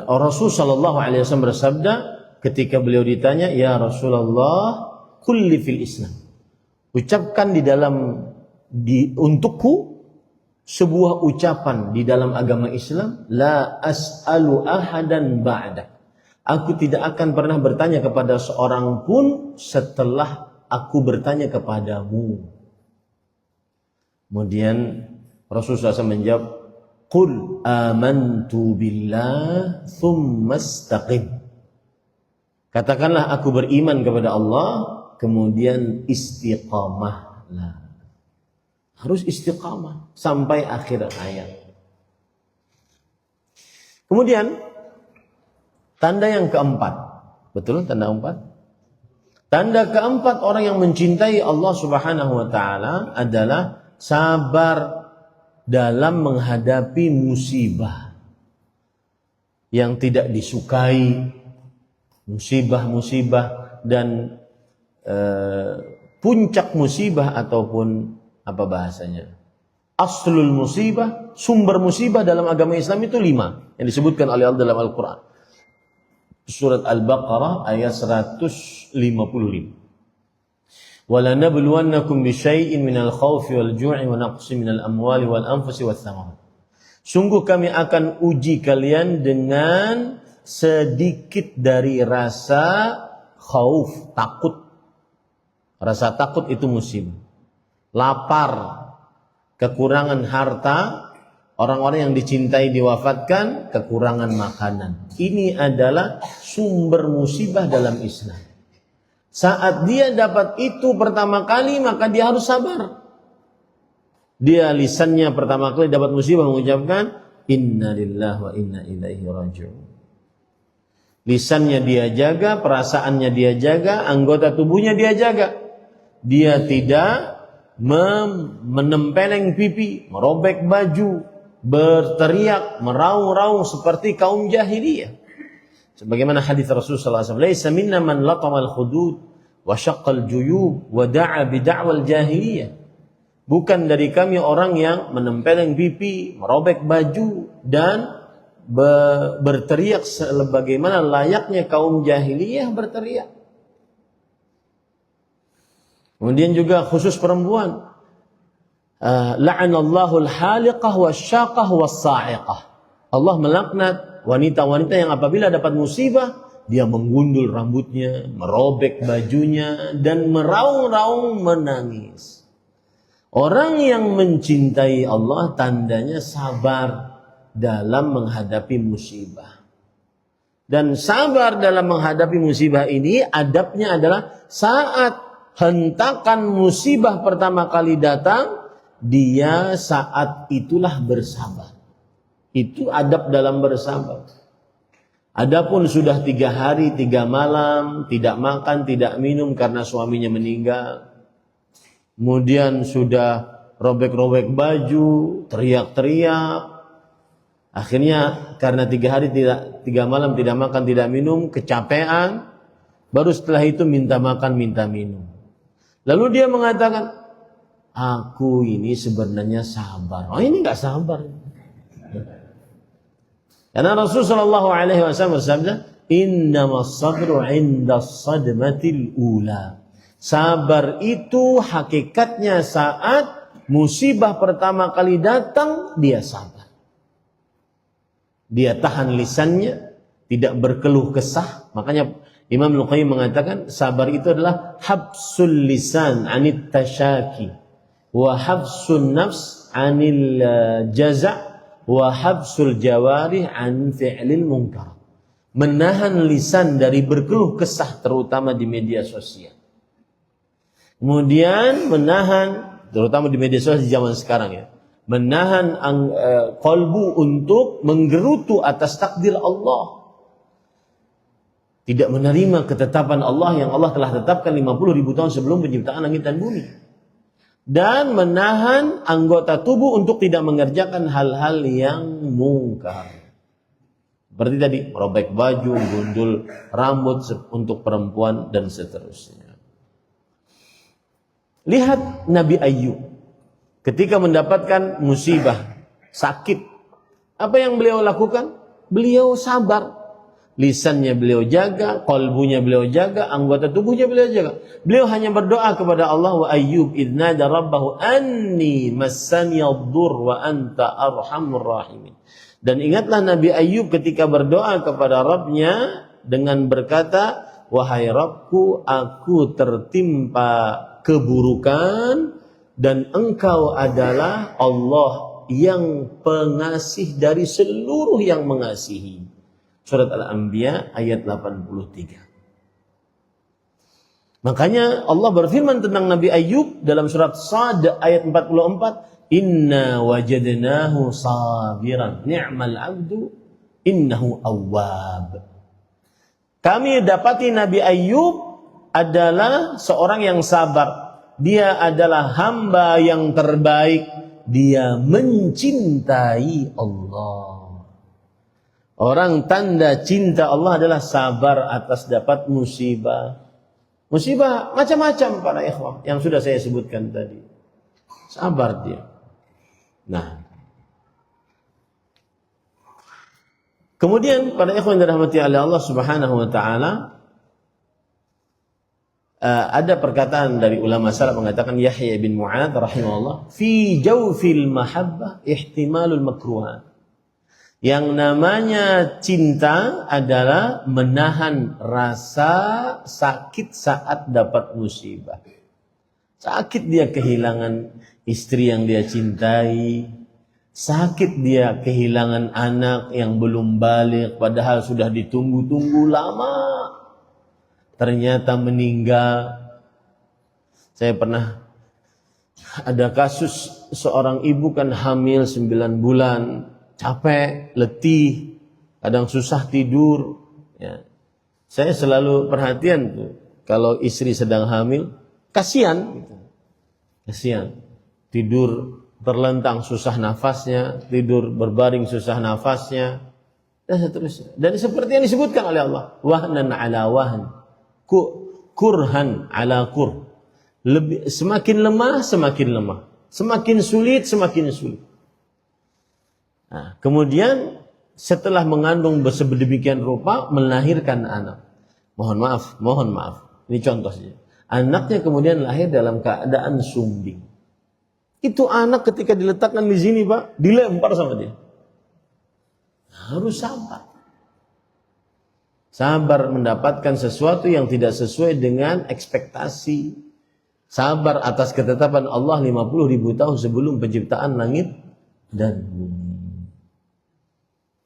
Rasul sallallahu alaihi wasallam bersabda ketika beliau ditanya, "Ya Rasulullah, kulli fil Islam." Ucapkan untukku sebuah ucapan di dalam agama Islam, la as'alu ahadan ba'dak. Aku tidak akan pernah bertanya kepada seorang pun setelah aku bertanya kepadamu. Kemudian Rasulullah SAW menjawab, qul amantu billah thumma istaqim. Katakanlah aku beriman kepada Allah, kemudian istiqamahlah. Harus istiqamah sampai akhir ayat. Kemudian tanda yang keempat. Betul tanda keempat? Tanda keempat orang yang mencintai Allah Subhanahu wa taala adalah sabar dalam menghadapi musibah yang tidak disukai, musibah-musibah dan puncak musibah ataupun apa bahasanya? Aslul musibah, sumber musibah dalam agama Islam itu 5 yang disebutkan oleh Allah dalam Al-Quran. Surat Al-Baqarah ayat 155. وَلَنَبْلُوَنَّكُمْ بِشَيْءٍ مِنَ الْخَوْفِ وَالْجُوعِ وَنَقْصٍ مِنَ الْأَمْوَالِ وَالْأَنْفُسِ وَالثَّمَرَاتِ. Sungguh kami akan uji kalian dengan sedikit dari rasa khauf, takut. Rasa takut itu musibah. Lapar, kekurangan harta, orang-orang yang dicintai diwafatkan, kekurangan makanan. Ini adalah sumber musibah dalam Islam. Saat dia dapat itu pertama kali, maka dia harus sabar. Dia lisannya pertama kali dapat musibah mengucapkan inna lillahi wa inna ilaihi raji'un. Lisannya dia jaga, perasaannya dia jaga, anggota tubuhnya dia jaga. Dia tidak menempeleng pipi, merobek baju, berteriak, meraung-raung seperti kaum jahiliyah. Sebagaimana hadis Rasulullah SAW, "Laisa minna man latamal khudud wa syaqqal juyub wa da'a bid'awal jahiliyah." Bukan dari kami orang yang menempeleng pipi, merobek baju dan berteriak sebagaimana layaknya kaum jahiliyah berteriak. Kemudian juga khusus perempuan, la'anallahu al-haliqah wasyaqah was-sa'iqah. Allah melaknat wanita-wanita yang apabila dapat musibah, dia menggundul rambutnya, merobek bajunya, dan meraung-raung menangis. Orang yang mencintai Allah tandanya sabar dalam menghadapi musibah. Dan sabar dalam menghadapi musibah ini adabnya adalah saat hentakan musibah pertama kali datang, dia saat itulah bersabar. Itu adab dalam bersabar. Adapun sudah 3 hari 3 malam tidak makan, tidak minum karena suaminya meninggal. Kemudian sudah robek-robek baju, teriak-teriak. Akhirnya karena 3 hari 3 malam tidak makan, tidak minum, kecapean. Baru setelah itu minta makan, minta minum. Lalu dia mengatakan, aku ini sebenarnya sabar. Oh, ini enggak sabar. Karena Rasulullah SAW bersabda, innamas sabru 'indas sadmatil ula. Sabar itu hakikatnya saat musibah pertama kali datang, dia sabar. Dia tahan lisannya, tidak berkeluh kesah. Makanya Imam Al-Qayyim mengatakan sabar itu adalah habsul lisan 'anit tasyaki wa habsun nafs 'anil jaza' wa habsul jawarih 'an fi'lil munkar. Menahan lisan dari berkeluh kesah terutama di media sosial. Kemudian menahan terutama di media sosial di zaman sekarang ya. Menahan qalbu untuk menggerutu atas takdir Allah. tidak menerima ketetapan Allah yang Allah telah tetapkan 50.000 tahun sebelum penciptaan langit dan bumi, dan menahan anggota tubuh untuk tidak mengerjakan hal-hal yang mungkar. Seperti tadi, merobek baju, gundul rambut untuk perempuan, dan seterusnya. Lihat Nabi Ayyub ketika mendapatkan musibah, sakit. Apa yang beliau lakukan? Beliau sabar. Lisannya beliau jaga, qalbunya beliau jaga, anggota tubuhnya beliau jaga. Beliau hanya berdoa kepada Allah, wa Ayyub idnada rabbahu anni massani ad-dur wa anta arhamur rahimin. Dan ingatlah Nabi Ayyub ketika berdoa kepada Rabbnya dengan berkata, wahai Rabbku, aku tertimpa keburukan dan engkau adalah Allah yang pengasih dari seluruh yang mengasihi. Surat Al-Anbiya ayat 83. Makanya Allah berfirman tentang Nabi Ayyub dalam surat Sad ayat 44, inna wajadnahu sabiran ni'mal abdu innahu awwab. Kami dapati Nabi Ayyub adalah seorang yang sabar. Dia adalah hamba yang terbaik. Dia mencintai Allah. Orang tanda cinta Allah adalah sabar atas dapat musibah. Musibah macam-macam para ikhwah yang sudah saya sebutkan tadi. Sabar dia. Nah, kemudian para ikhwan yang dirahmati oleh Allah Subhanahu wa taala, ada perkataan dari ulama salaf mengatakan, Yahya bin Mu'adz rahimahullah, fi jawfil mahabbah ihtimalul makruhat. Yang namanya cinta adalah menahan rasa sakit saat dapat musibah. Sakit dia kehilangan istri yang dia cintai, sakit dia kehilangan anak yang belum balik padahal sudah ditunggu-tunggu lama, ternyata meninggal. Saya pernah ada kasus seorang ibu kan hamil 9 bulan, capek, letih, kadang susah tidur. Ya. Saya selalu perhatian tuh, kalau istri sedang hamil, kasihan, gitu. Kasihan, tidur terlentang susah nafasnya, tidur berbaring susah nafasnya, dan seterusnya. Dan seperti yang disebutkan oleh Allah, wahnan ala wahn, kurhan ala kur. Semakin lemah, semakin lemah. Semakin sulit, semakin sulit. Nah, kemudian setelah mengandung sedemikian rupa, melahirkan anak. Mohon maaf. Ini contohnya. Anaknya kemudian lahir dalam keadaan sumbing. Itu anak ketika diletakkan di sini, Pak, dilempar sama dia. Harus sabar. Sabar mendapatkan sesuatu yang tidak sesuai dengan ekspektasi. Sabar atas ketetapan Allah 50.000 tahun sebelum penciptaan langit dan bumi.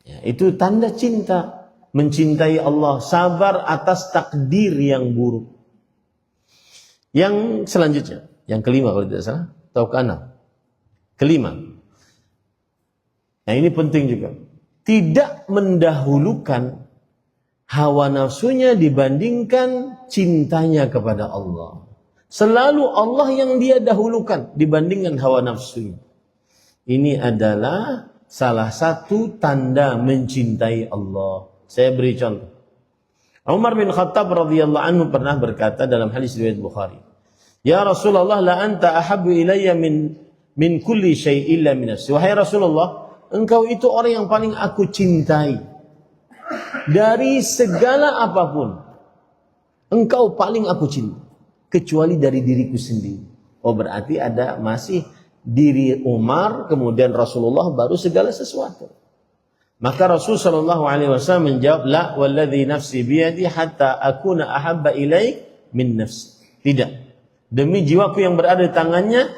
Ya, itu tanda cinta, mencintai Allah, sabar atas takdir yang buruk. Yang selanjutnya, yang kelima kalau tidak salah, atau keenam. Kelima. Nah, ini penting juga. Tidak mendahulukan hawa nafsunya dibandingkan cintanya kepada Allah. Selalu Allah yang dia dahulukan dibandingkan hawa nafsunya. Ini adalah salah satu tanda mencintai Allah. Saya beri contoh. Umar bin Khattab radhiyallahu anhu pernah berkata dalam hadis riwayat Bukhari, "Ya Rasulullah, la anta ahabbu ilayya min kulli syai' illa min nafsi." Wahai Rasulullah, engkau itu orang yang paling aku cintai dari segala apapun. Engkau paling aku cintai kecuali dari diriku sendiri. Oh, berarti ada masih diri Umar, kemudian Rasulullah, baru segala sesuatu. Maka Rasul sallallahu alaihi wasallam menjawab, la walladzi nafsi biyadi hatta akuna ahabba ilaik min nafsi. Tidak. Demi jiwaku yang berada di tangannya,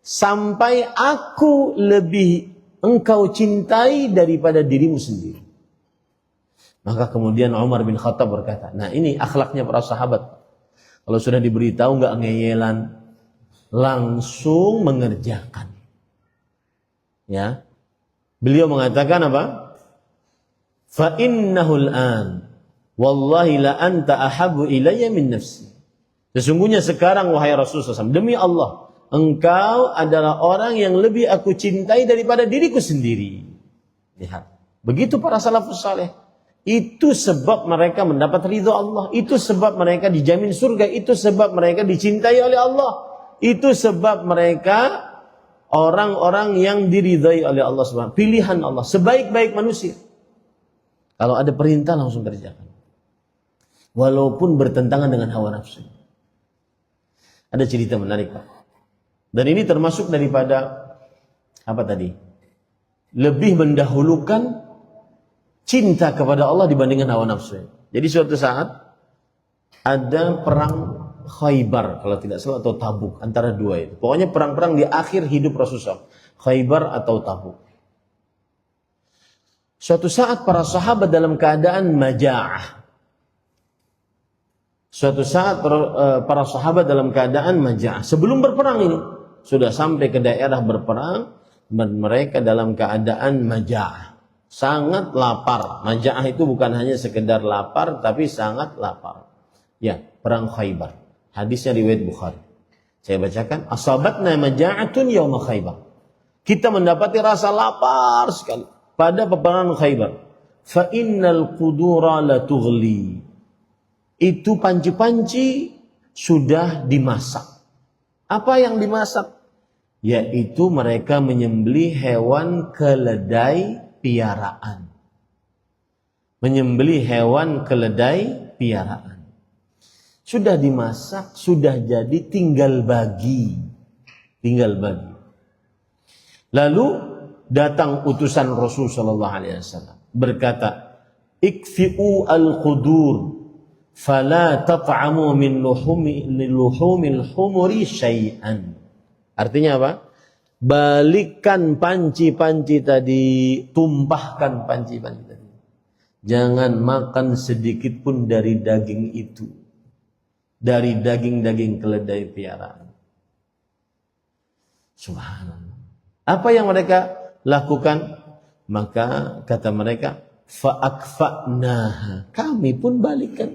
sampai aku lebih engkau cintai daripada dirimu sendiri. Maka kemudian Umar bin Khattab berkata, nah ini akhlaknya para sahabat. Kalau sudah diberitahu enggak ngeyelan, langsung mengerjakan. Ya. Beliau mengatakan apa? Fa innahul an Wallahi la anta ahabbu ilayya min nafsi. Sesungguhnya sekarang wahai Rasulullah SAW, demi Allah, engkau adalah orang yang lebih aku cintai daripada diriku sendiri. Lihat. Begitu para salafus saleh. Itu sebab mereka mendapat ridha Allah. Itu sebab mereka dijamin surga. Itu sebab mereka dicintai oleh Allah. Itu sebab mereka orang-orang yang diridhai oleh Allah SWT. Pilihan Allah. Sebaik-baik manusia. Kalau ada perintah langsung kerjakan. Walaupun bertentangan dengan hawa nafsu. Ada cerita menarik, Pak. Dan ini termasuk daripada apa tadi? Lebih mendahulukan cinta kepada Allah dibandingkan hawa nafsu. Jadi suatu saat ada perang Khaybar kalau tidak salah atau Tabuk, antara dua itu. Pokoknya perang-perang di akhir hidup Rasulullah, Khaybar atau Tabuk. Suatu saat para sahabat dalam keadaan maja'ah. Suatu saat para sahabat dalam keadaan maja'ah. Sebelum berperang ini sudah sampai ke daerah berperang dan mereka dalam keadaan maja'ah. Sangat lapar. Maja'ah itu bukan hanya sekedar lapar tapi sangat lapar. Ya, perang Khaybar. Hadisnya riwayat Bukhari. Saya bacakan, asabatna maja'atun yauma Khaybar. Kita mendapati rasa lapar sekali pada peperangan Khaybar. Fa innal qudura la tughli. Itu panci-panci sudah dimasak. Apa yang dimasak? Yaitu mereka menyembelih hewan keledai piaraan. Menyembelih hewan keledai piaraan. Sudah dimasak, sudah jadi, tinggal bagi. Tinggal bagi. Lalu datang utusan Rasul sallallahu alaihi wasallam berkata, "Ikfi'u al-qudur fala tat'amu min luhumil humuri syai'an." Artinya apa? Balikkan panci-panci tadi, tumpahkan panci-panci tadi. Jangan makan sedikit pun dari daging itu. Dari daging-daging keledai piaraan. Subhanallah. Apa yang mereka lakukan? Maka kata mereka, fa'akfa'naha. Kami pun balikkan.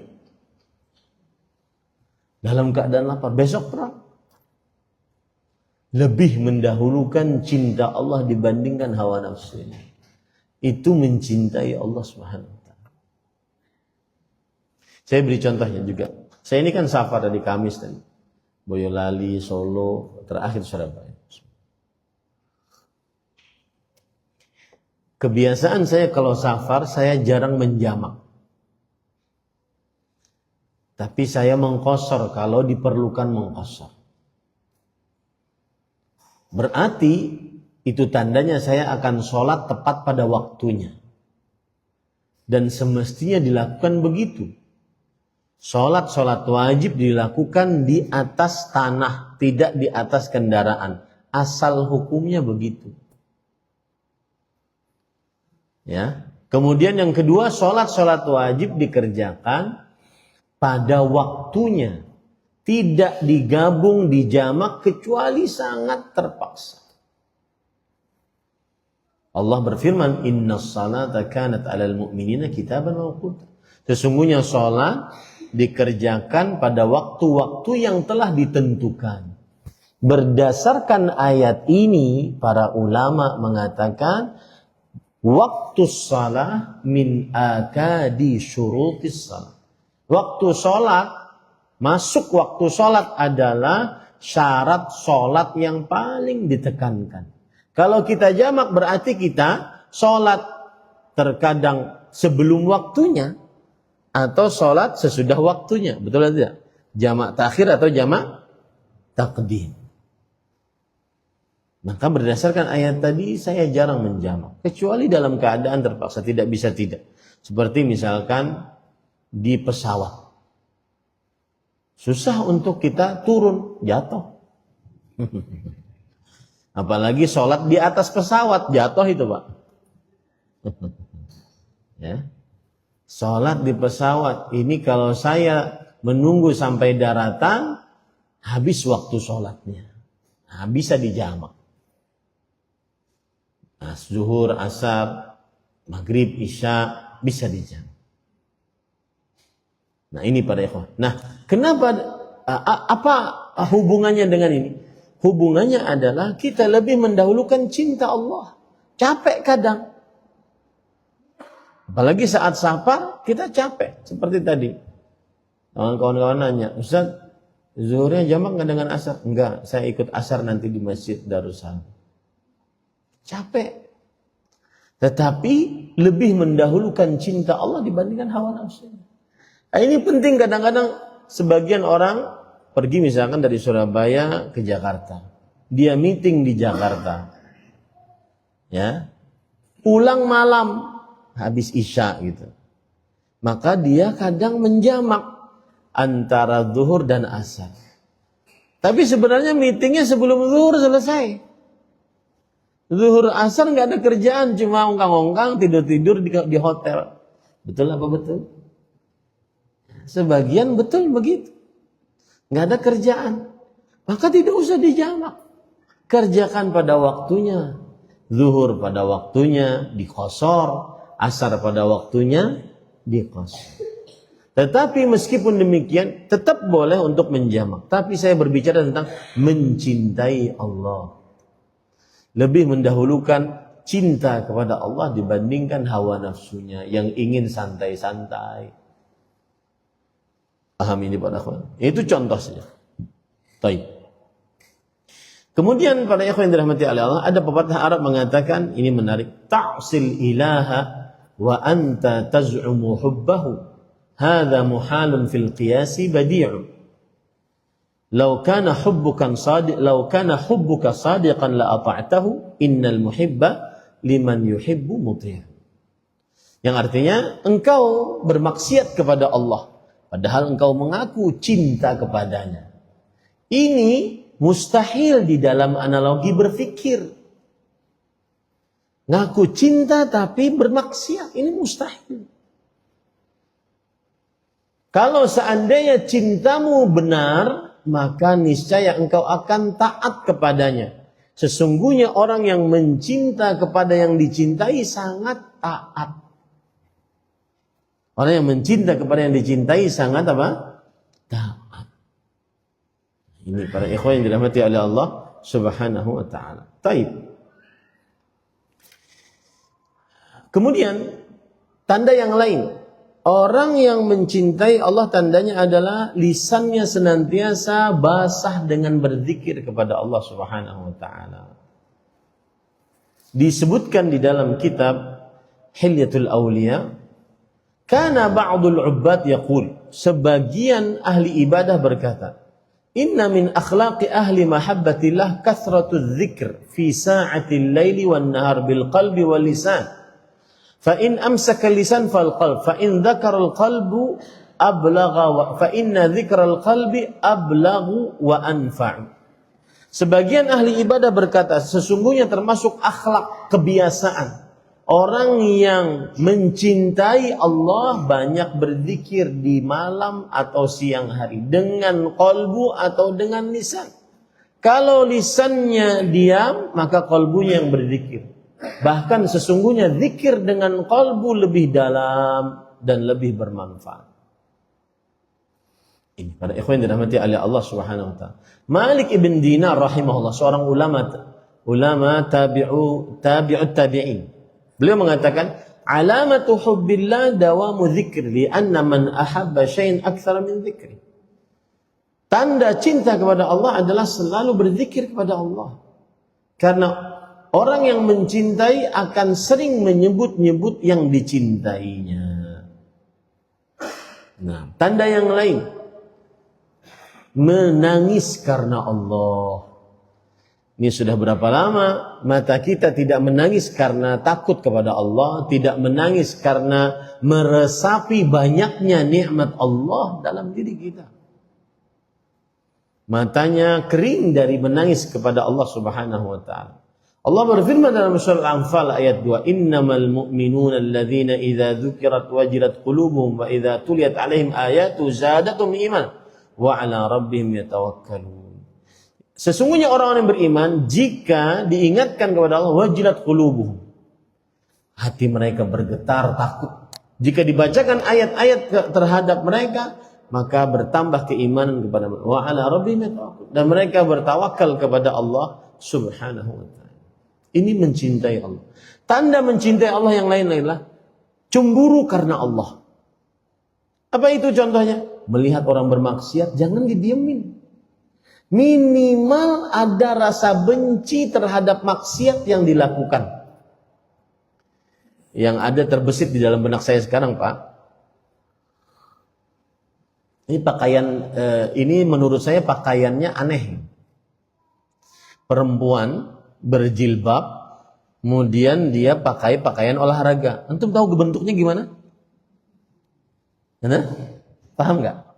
Dalam keadaan lapar. Besok perang. Lebih mendahulukan cinta Allah dibandingkan hawa nafsu. Itu mencintai Allah Subhanahu wa taala. Saya beri contohnya juga. Saya ini kan safar dari Kamis tadi. Boyolali, Solo, terakhir Surabaya. Kebiasaan saya kalau safar, saya jarang menjamak. Tapi saya mengqashar kalau diperlukan mengqashar. Berarti itu tandanya saya akan sholat tepat pada waktunya. Dan semestinya dilakukan begitu. Sholat wajib dilakukan di atas tanah, tidak di atas kendaraan. Asal hukumnya begitu. Ya. Kemudian yang kedua, sholat wajib dikerjakan pada waktunya. Tidak digabung, dijamak kecuali sangat terpaksa. Allah berfirman, "Innas salata kanat 'alal mu'minina kitaban mawquta." Sesungguhnya sholat dikerjakan pada waktu-waktu yang telah ditentukan. Berdasarkan ayat ini, para ulama mengatakan waktu shalah min akadi syurutis shalah. Waktu sholat, masuk waktu sholat adalah syarat sholat yang paling ditekankan. Kalau kita jamak berarti kita sholat terkadang sebelum waktunya atau sholat sesudah waktunya. Betul atau tidak? Jamak takhir atau jamak takdim. Maka berdasarkan ayat tadi saya jarang menjamak. Kecuali dalam keadaan terpaksa, tidak bisa tidak. Seperti misalkan di pesawat. Susah untuk kita turun, jatuh. Apalagi sholat di atas pesawat, jatuh itu Pak. Ya. Sholat di pesawat, ini kalau saya menunggu sampai daratan, habis waktu sholatnya. Nah, bisa dijamak. Nah, zuhur, asar, maghrib, isya, bisa dijamak. Nah, ini para ikhwan. Nah, kenapa apa hubungannya dengan ini? Hubungannya adalah kita lebih mendahulukan cinta Allah. Capek kadang. Apalagi saat safar kita capek. Seperti tadi. Kawan-kawan nanya, Ustaz, zuhurnya jamak nggak dengan asar? Enggak, saya ikut asar nanti di Masjid Darussalam. Capek. Tetapi lebih mendahulukan cinta Allah dibandingkan hawa nafsu. Nah, ini penting kadang-kadang sebagian orang pergi misalkan dari Surabaya ke Jakarta. Dia meeting di Jakarta. Ya. Pulang malam habis Isya gitu. Maka dia kadang menjamak antara zuhur dan asar. Tapi sebenarnya meetingnya sebelum zuhur selesai. Zuhur asar nggak ada kerjaan, cuma ongkang-ongkang, tidur-tidur di hotel. Betul apa betul? Sebagian betul begitu. Nggak ada kerjaan. Maka tidak usah dijamak. Kerjakan pada waktunya. Zuhur pada waktunya, diqashar. Asar pada waktunya, diqashar. Tetapi meskipun demikian, tetap boleh untuk menjamak. Tapi saya berbicara tentang mencintai Allah. Lebih mendahulukan cinta kepada Allah dibandingkan hawa nafsunya yang ingin santai-santai. Paham ini Pak Akhwan? Itu contoh saja. Baik. Kemudian para ikhwan yang dirahmati oleh Allah, ada pepatah Arab mengatakan, ini menarik, ta'sil ilaha wa anta taz'umu hubbahu. Hadza muhalun fil qiyasi badi'u. Law kana hubbuka sadiqan la ata'tahu innal muhibba liman yuhibbu muti'. Yang artinya engkau bermaksiat kepada Allah padahal engkau mengaku cinta kepadanya. Ini mustahil di dalam analogi berfikir. Ngaku cinta tapi bermaksiat, ini mustahil. Kalau seandainya cintamu benar, maka niscaya engkau akan taat kepadanya. Sesungguhnya orang yang mencinta kepada yang dicintai sangat taat. Orang yang mencinta kepada yang dicintai sangat apa? Taat. Ini para ikhwan yang dirahmati oleh Allah Subhanahu wa taala. Taib. Kemudian tanda yang lain, orang yang mencintai Allah tandanya adalah lisannya senantiasa basah dengan berzikir kepada Allah Subhanahu wa taala. Disebutkan di dalam kitab Hilyatul Awliya, kana ba'dul 'ubbad yaqul, sebagian ahli ibadah berkata, inna min akhlaqi ahli mahabbatillah kathratu dzikr fi sa'atil laili wan nahar bil qalbi wal lisan. Fa in amsaka lisan fal qalb, fa in dzakara al qalbu ablagha, fa inna dzikral qalbi ablaghu wa anfa'u. Sebagian ahli ibadah berkata, sesungguhnya termasuk akhlak kebiasaan orang yang mencintai Allah banyak berzikir di malam atau siang hari dengan qalbu atau dengan lisan. Kalau lisannya diam, maka qalbunya yang berzikir. Bahkan sesungguhnya zikir dengan qalbu lebih dalam dan lebih bermanfaat. Ini para ikhwan yang dirahmati oleh Allah Subhanahu wa taala. Malik ibn Dinar rahimahullah, seorang ulama tabi'ut tabi'in. Beliau mengatakan, alamatu hubbillah dawamu dzikr li anna man ahabba syai'an aktsara min dzikri. Tanda cinta kepada Allah adalah selalu berzikir kepada Allah. Karena orang yang mencintai akan sering menyebut-nyebut yang dicintainya. Nah, tanda yang lain, menangis karena Allah. Ini sudah berapa lama mata kita tidak menangis karena takut kepada Allah, tidak menangis karena meresapi banyaknya nikmat Allah dalam diri kita. Matanya kering dari menangis kepada Allah Subhanahu wa taala. Allah berfirman dalam surah Al-Anfal ayat 2, innamal mu'minuna alladzina idza dzukirat wajilat qulubuhum wa idza tuliyat 'alaihim ayatu zadatuhum iman wa 'ala rabbihim yatawakkalun. Sesungguhnya orang-orang yang beriman jika diingatkan kepada Allah wajilat qulubuhum, hati mereka bergetar takut Jika dibacakan ayat-ayat terhadap mereka, maka bertambah keimanan kepada mereka. Wa ala rabbihim yatawakkalun. Dan mereka bertawakal kepada Allah Subhanahu wa taala. Ini mencintai Allah. Tanda mencintai Allah yang lain adalah cemburu karena Allah. Apa itu contohnya? Melihat orang bermaksiat, jangan didiemin. Minimal ada rasa benci terhadap maksiat yang dilakukan. Yang ada terbesit di dalam benak saya sekarang, Pak. Ini pakaian, ini menurut saya pakaiannya aneh. Perempuan berjilbab, kemudian dia pakai pakaian olahraga. Antum tahu bentuknya gimana? Paham nggak?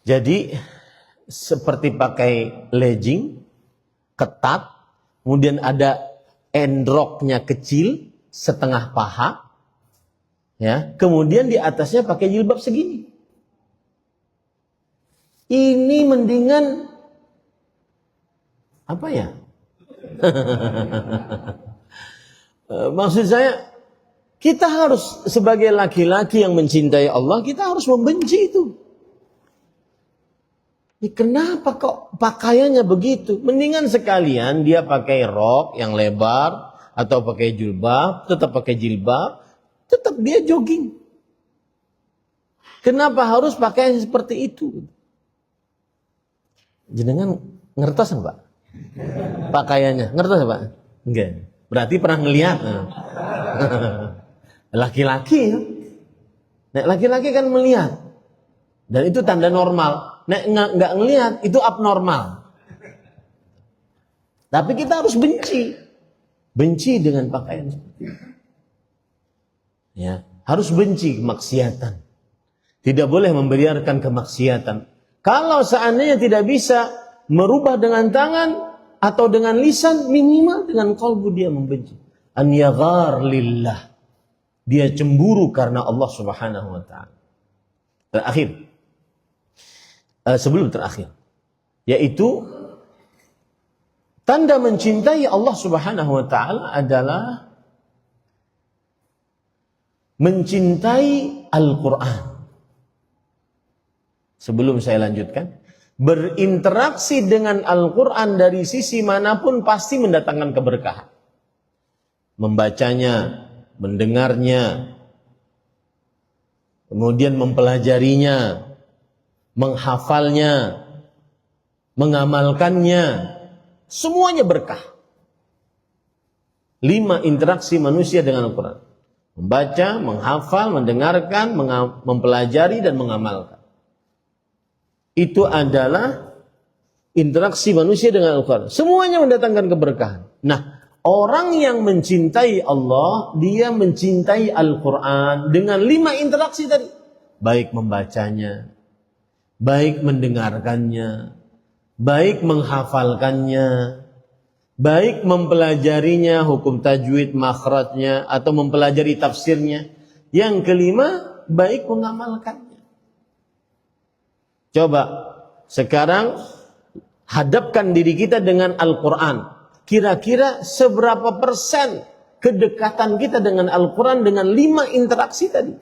Jadi seperti pakai legging, ketat, kemudian ada endroknya kecil, setengah paha, ya. Kemudian di atasnya pakai jilbab segini. Ini mendingan apa ya? Maksud saya, kita harus sebagai laki-laki yang mencintai Allah, kita harus membenci itu. Ini kenapa kok pakaiannya begitu? Mendingan sekalian dia pakai rok yang lebar atau pakai jilbab, tetap pakai jilbab, tetap dia jogging. Kenapa harus pakaian seperti itu? Jenengan ngertos Pak? Pakaiannya ngertos Pak? Enggak. Berarti pernah ngelihat. Laki-laki ya. Nah, laki-laki kan melihat. Dan itu tanda normal. Nek nggak ngelihat itu abnormal. Tapi kita harus benci dengan pakaian seperti itu. Ya, harus benci kemaksiatan. Tidak boleh membiarkan kemaksiatan. Kalau seandainya tidak bisa merubah dengan tangan atau dengan lisan, minimal dengan kalbu dia membenci. An yaghar lillah. Dia cemburu karena Allah Subhanahu wa taala. Terakhir. Sebelum terakhir, yaitu tanda mencintai Allah Subhanahu wa taala adalah mencintai Al-Qur'an. Sebelum saya lanjutkan, berinteraksi dengan Al-Qur'an dari sisi manapun pasti mendatangkan keberkahan. Membacanya, mendengarnya, kemudian mempelajarinya, menghafalnya, mengamalkannya, semuanya berkah. 5 interaksi manusia dengan Al-Quran. Membaca, menghafal, mendengarkan, mempelajari, dan mengamalkan. Itu adalah interaksi manusia dengan Al-Quran. Semuanya mendatangkan keberkahan. Nah, orang yang mencintai Allah, dia mencintai Al-Quran dengan 5 interaksi tadi. Baik membacanya, baik mendengarkannya, baik menghafalkannya, baik mempelajarinya, hukum tajwid, makhrajnya, atau mempelajari tafsirnya. Yang kelima, baik mengamalkannya. Coba sekarang hadapkan diri kita dengan Al-Quran. Kira-kira seberapa persen kedekatan kita dengan Al-Quran dengan 5 interaksi tadi?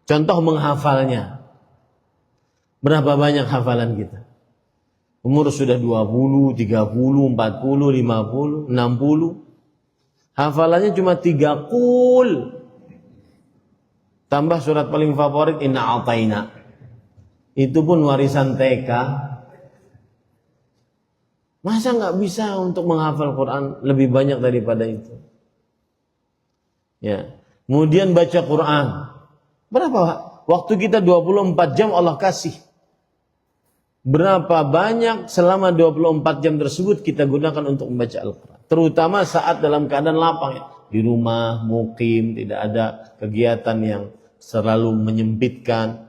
Contoh menghafalnya. Berapa banyak hafalan kita? Umur sudah 20, 30, 40, 50, 60. Hafalannya cuma 3 qul. Tambah surat paling favorit, Inna A'taina. Itu pun warisan TK. Masa nggak bisa untuk menghafal Quran lebih banyak daripada itu? Ya. Kemudian baca Quran. Berapa waktu kita 24 jam Allah kasih? Berapa banyak selama 24 jam tersebut kita gunakan untuk membaca Al-Quran? Terutama saat dalam keadaan lapang, ya. Di rumah, mukim, tidak ada kegiatan yang selalu menyempitkan.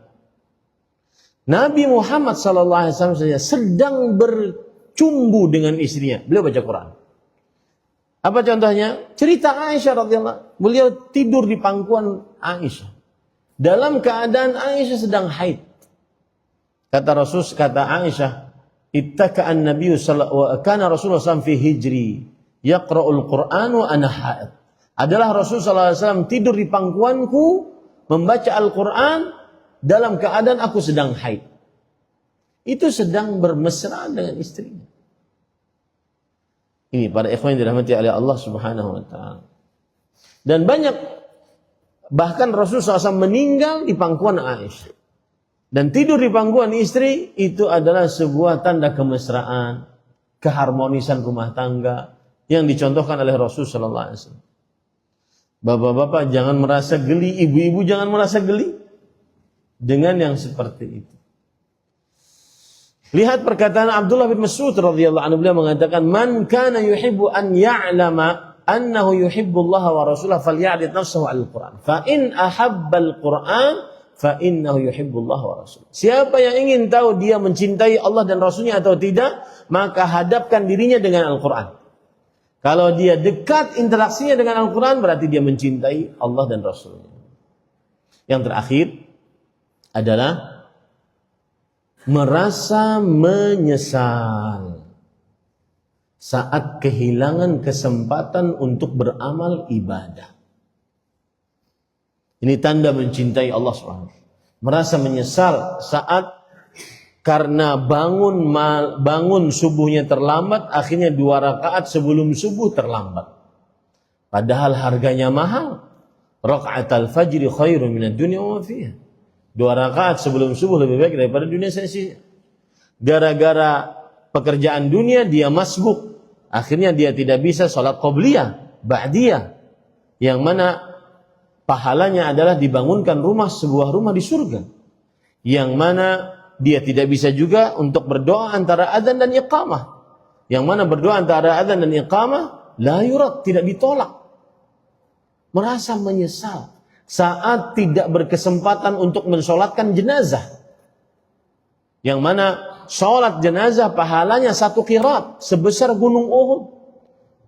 Nabi Muhammad SAW saja sedang bercumbu dengan istrinya. Beliau baca Quran. Apa contohnya? Cerita Aisyah radhiyallahu. Beliau tidur di pangkuan Aisyah. Dalam keadaan Aisyah sedang haid. Kata Aisyah, ittaka'an Nabi sallallahu kana Rasulullah SAW fi hijri yaqra'ul Qur'an wa ana haid. adalah Rasulullah SAW tidur di pangkuanku membaca Al-Quran dalam keadaan aku sedang haid. Itu sedang bermesraan dengan istrinya. Ini para ikhwan yang dirahmati oleh Allah Subhanahu wa taala. Dan banyak, bahkan Rasulullah SAW meninggal di pangkuan Aisyah. Dan tidur di pangkuan istri itu adalah sebuah tanda kemesraan, keharmonisan rumah tangga yang dicontohkan oleh Rasulullah SAW. Bapak-bapak jangan merasa geli, ibu-ibu jangan merasa geli dengan yang seperti itu. Lihat perkataan Abdullah bin Mas'ud radhiyallahu anhu, beliau mengatakan, "Man kana yuhibbu an ya'lama annahu yuhibbullaha wa rasulahu falya'rid nafsahu 'alal Qur'an. Fa in ahabbal Qur'an fa innahu yuhibbullaha wa rasulahu." Siapa yang ingin tahu dia mencintai Allah dan Rasulnya atau tidak, maka hadapkan dirinya dengan Al-Qur'an. Kalau dia dekat interaksinya dengan Al-Quran, berarti dia mencintai Allah dan Rasulnya. Yang terakhir adalah merasa menyesal saat kehilangan kesempatan untuk beramal ibadah. Ini tanda mencintai Allah SWT. Merasa menyesal saat karena bangun subuhnya terlambat, akhirnya 2 rakaat sebelum subuh terlambat. Padahal harganya mahal. Raka'atul fajri khairun minad dunya wa ma fiha. 2 rakaat sebelum subuh lebih baik daripada dunia seisinya. Gara-gara pekerjaan dunia dia masbuk. Akhirnya dia tidak bisa sholat qobliyah, ba'diyah. Yang mana pahalanya adalah dibangunkan sebuah rumah di surga. Yang mana dia tidak bisa juga untuk berdoa antara adzan dan iqamah. Yang mana berdoa antara adzan dan iqamah la yurad, tidak ditolak. Merasa menyesal saat tidak berkesempatan untuk mensolatkan jenazah. Yang mana sholat jenazah pahalanya 1 qirat sebesar gunung Uhud.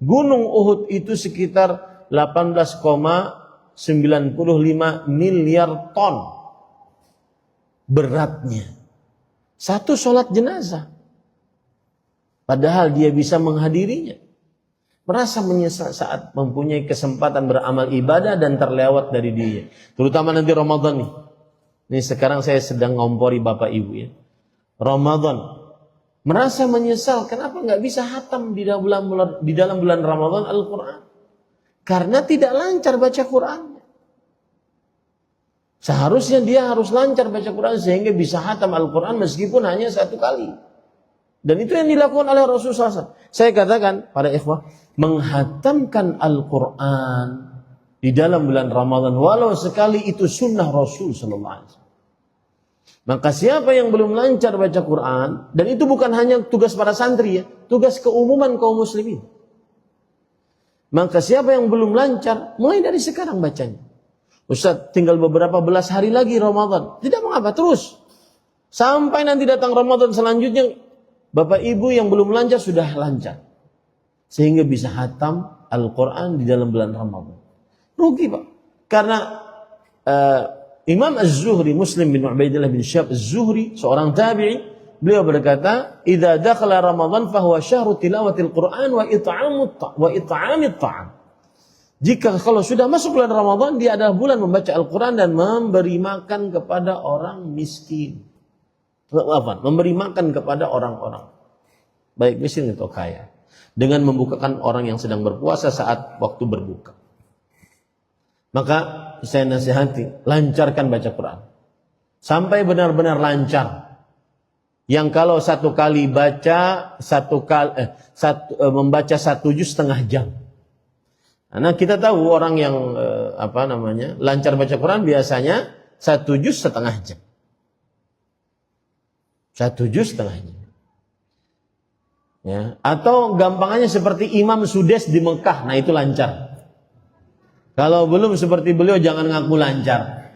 Gunung Uhud itu sekitar 18,95 miliar ton beratnya. 1 sholat jenazah. Padahal dia bisa menghadirinya. Merasa menyesal saat mempunyai kesempatan beramal ibadah dan terlewat dari dirinya. Terutama nanti Ramadan nih. Ini sekarang saya sedang ngompori Bapak Ibu ya. Ramadan. Merasa menyesal kenapa nggak bisa hatam di dalam bulan Ramadan Al-Quran. Karena tidak lancar baca Quran. Seharusnya dia harus lancar baca Quran sehingga bisa hatam Al-Quran meskipun hanya 1 kali. Dan itu yang dilakukan oleh Rasulullah SAW. Saya katakan pada ikhwah, menghatamkan Al-Quran di dalam bulan Ramadan walau sekali itu sunnah Rasul SAW. Maka siapa yang belum lancar baca Quran, dan itu bukan hanya tugas para santri ya, tugas keumuman kaum muslimin. Maka siapa yang belum lancar, mulai dari sekarang bacanya. Ustaz, tinggal beberapa belas hari lagi Ramadan. Tidak mengapa, terus. Sampai nanti datang Ramadan selanjutnya, Bapak Ibu yang belum lancar sudah lancar. Sehingga bisa hatam Al-Quran di dalam bulan Ramadan. Rugi Pak. Karena Imam Az-Zuhri, Muslim bin Ubaidillah bin Syihab Az-Zuhri, seorang tabi'i, beliau berkata, "Idza dakhala Ramadan fahuwa syahru tilawatil Qur'an wa it'amit ta'am." Jika kalau sudah masuk bulan Ramadan, dia adalah bulan membaca Al-Quran dan memberi makan kepada orang miskin. Memberi makan kepada orang-orang, baik miskin atau kaya. Dengan membukakan orang yang sedang berpuasa saat waktu berbuka. Maka saya nasihati, lancarkan baca Quran. Sampai benar-benar lancar. Yang kalau 1 kali baca, membaca 1 juz setengah jam. Karena kita tahu orang yang lancar baca Quran biasanya 1 juz setengah jam. 1 juz setengah jam. Ya, atau gampangannya seperti Imam Sudes di Mekah, nah itu lancar. Kalau belum seperti beliau jangan ngaku lancar.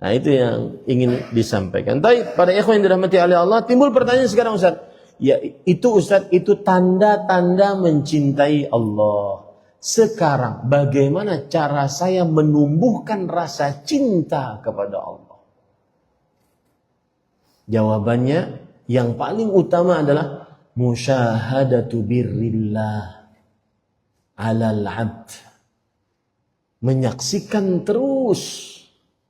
Nah itu yang ingin disampaikan. Tapi pada ikhwan yang dirahmati oleh Allah, timbul pertanyaan sekarang Ustaz. Ya itu Ustaz, itu tanda-tanda mencintai Allah. Sekarang bagaimana cara saya menumbuhkan rasa cinta kepada Allah? Jawabannya yang paling utama adalah musyahadatu birrillah. 'alal 'abd. Menyaksikan terus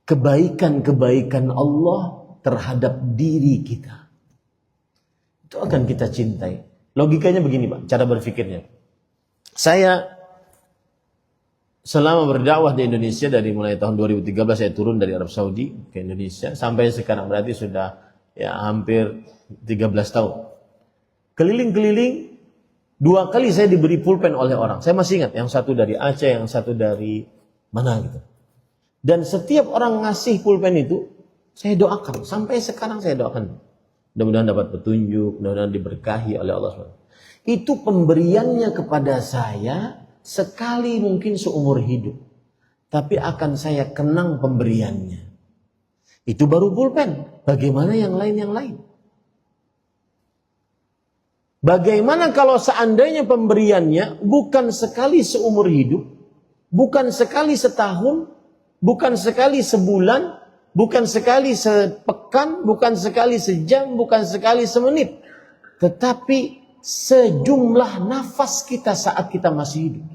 kebaikan-kebaikan Allah terhadap diri kita. Itu akan kita cintai. Logikanya begini Pak, cara berpikirnya. Saya selama berdakwah di Indonesia dari mulai tahun 2013 saya turun dari Arab Saudi ke Indonesia sampai sekarang berarti sudah ya hampir 13 tahun. Keliling-keliling, 2 kali saya diberi pulpen oleh orang. Saya masih ingat, yang satu dari Aceh, yang satu dari mana gitu. Dan setiap orang ngasih pulpen itu, saya doakan. Sampai sekarang saya doakan. Mudah-mudahan dapat petunjuk, mudah-mudahan diberkahi oleh Allah SWT. Itu pemberiannya kepada saya sekali mungkin seumur hidup. Tapi akan saya kenang pemberiannya. Itu baru pulpen. Bagaimana yang lain? Bagaimana kalau seandainya pemberiannya bukan sekali seumur hidup, bukan sekali setahun, bukan sekali sebulan, bukan sekali sepekan, bukan sekali sejam, bukan sekali semenit, tetapi sejumlah nafas kita saat kita masih hidup.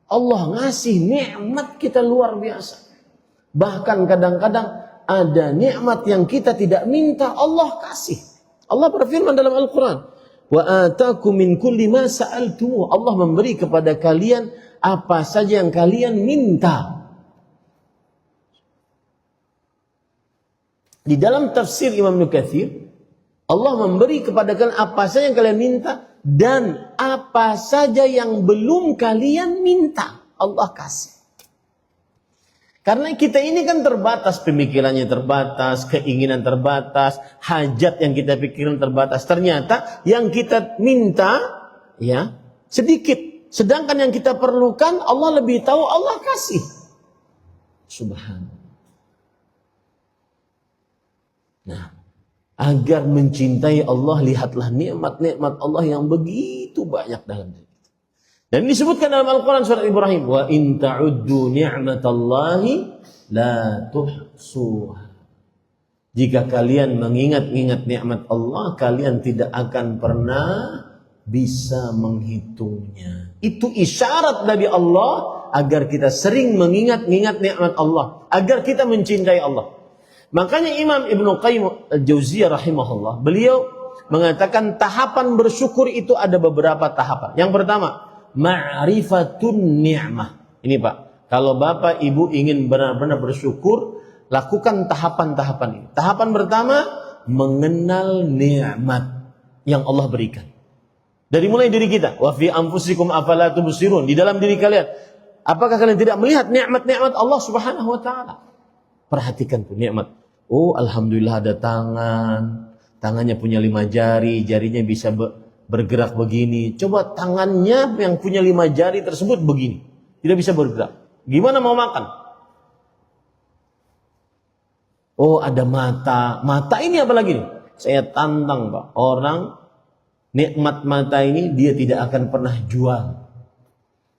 Allah ngasih nikmat kita luar biasa. Bahkan kadang-kadang ada nikmat yang kita tidak minta, Allah kasih. Allah berfirman dalam Al-Quran, wa atakum min kulli ma sa'altumu. Allah memberi kepada kalian apa saja yang kalian minta. Di dalam tafsir Imam Nukathir, Allah memberi kepada kalian apa saja yang kalian minta dan apa saja yang belum kalian minta, Allah kasih. Karena kita ini kan terbatas, pemikirannya terbatas, keinginan terbatas, hajat yang kita pikirkan terbatas. Ternyata yang kita minta ya sedikit, sedangkan yang kita perlukan Allah lebih tahu, Allah kasih. Subhanallah. Nah, agar mencintai Allah, lihatlah nikmat-nikmat Allah yang begitu banyak dalam diri kita. Dan disebutkan dalam Al-Quran surat Ibrahim, wa in ta'uddu ni'matallahi la tuhsuha. Jika kalian mengingat-ingat nikmat Allah, kalian tidak akan pernah bisa menghitungnya. Itu isyarat dari Allah agar kita sering mengingat-ingat nikmat Allah, agar kita mencintai Allah. Makanya Imam Ibnu Qayyim Al-Jauziyah rahimahullah, beliau mengatakan tahapan bersyukur itu ada beberapa tahapan. Yang pertama, ma'rifatun ni'mah. Ini Pak, kalau Bapak Ibu ingin benar-benar bersyukur, lakukan tahapan-tahapan ini. Tahapan pertama, mengenal nikmat yang Allah berikan. Dari mulai diri kita, wa fi anfusikum afala tubsirun, di dalam diri kalian, apakah kalian tidak melihat nikmat-nikmat Allah Subhanahu wa taala? Perhatikan tuh nikmat. Oh, alhamdulillah ada tangan. Tangannya punya 5 jari, jarinya bisa bergerak begini. Coba tangannya yang punya 5 jari tersebut begini, tidak bisa bergerak. Gimana mau makan? Oh, ada mata. Mata ini apa lagi nih? Saya tantang Pak, orang nikmat mata ini dia tidak akan pernah jual.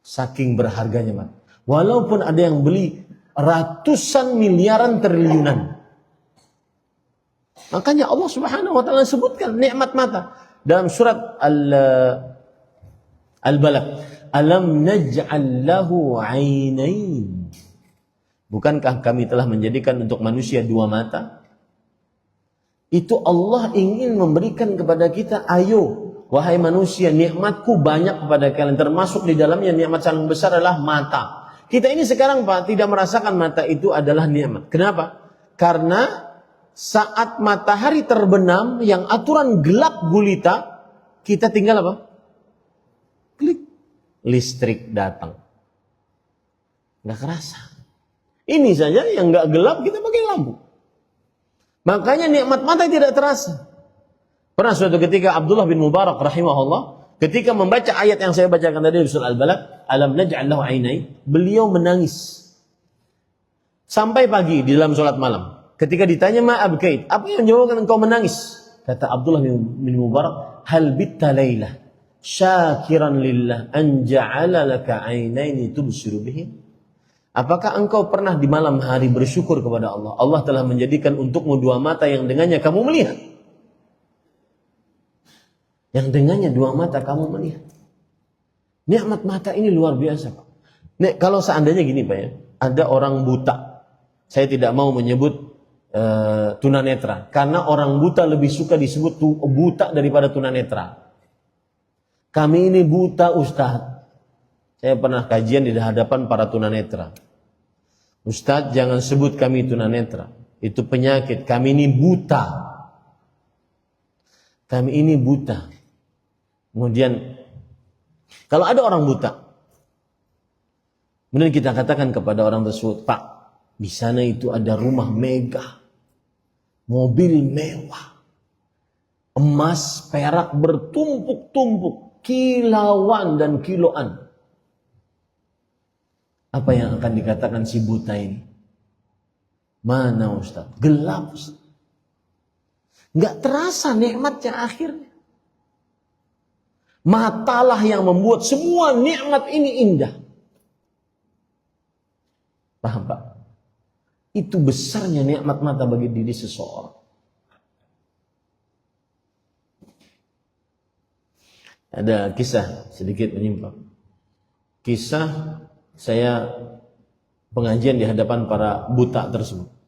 Saking berharganya Pak. Walaupun ada yang beli ratusan miliaran triliunan. Makanya Allah Subhanahu wa taala sebutkan nikmat mata dalam surat Al-Balad, alam naj'al lahu 'ainain. Bukankah kami telah menjadikan untuk manusia 2 mata? Itu Allah ingin memberikan kepada kita, ayo wahai manusia, nikmatku banyak kepada kalian, termasuk di dalamnya nikmat paling besar adalah mata. Kita ini sekarang Pak tidak merasakan mata itu adalah nikmat. Kenapa? Karena saat matahari terbenam yang aturan gelap gulita, kita tinggal apa? Klik, listrik datang. Nggak kerasa. Ini saja yang nggak gelap kita pakai lampu. Makanya nikmat mata tidak terasa. Pernah suatu ketika Abdullah bin Mubarak rahimahullah, ketika membaca ayat yang saya bacakan tadi di surah Al-Balad, alam naj'al lahu 'ainain, beliau menangis sampai pagi di dalam sholat malam. Ketika ditanya ma abkait, apa yang menyebabkan engkau menangis? Kata Abdullah bin Mubarak, hal bitta lailah syakiran lillah an ja'ala laka 'ainaini tubsiru bihi. Apakah engkau pernah di malam hari bersyukur kepada Allah? Allah telah menjadikan untukmu 2 mata yang dengannya kamu melihat. Yang dengannya 2 mata kamu melihat. Nikmat mata ini luar biasa, Pak. Nek, kalau seandainya gini, Pak ya, ada orang buta. Saya tidak mau menyebut tunanetra, karena orang buta lebih suka disebut buta daripada tunanetra. Kami ini buta, Ustadz. Saya pernah kajian di hadapan para tunanetra. Ustadz, jangan sebut kami tunanetra. Itu penyakit. Kami ini buta. Kami ini buta. Kemudian, kalau ada orang buta, kemudian kita katakan kepada orang tersebut, Pak, di sana itu ada rumah megah, mobil mewah, emas, perak bertumpuk-tumpuk, kilauan dan kiloan. Apa yang akan dikatakan si buta ini? Mana Ustaz? Gelap, Ustaz. Nggak terasa nikmatnya akhirnya. Matalah yang membuat semua nikmat ini indah. Paham, Pak? Itu besarnya nikmat mata bagi diri seseorang. Ada kisah sedikit menyimpang. Kisah saya pengajian di hadapan para buta tersebut.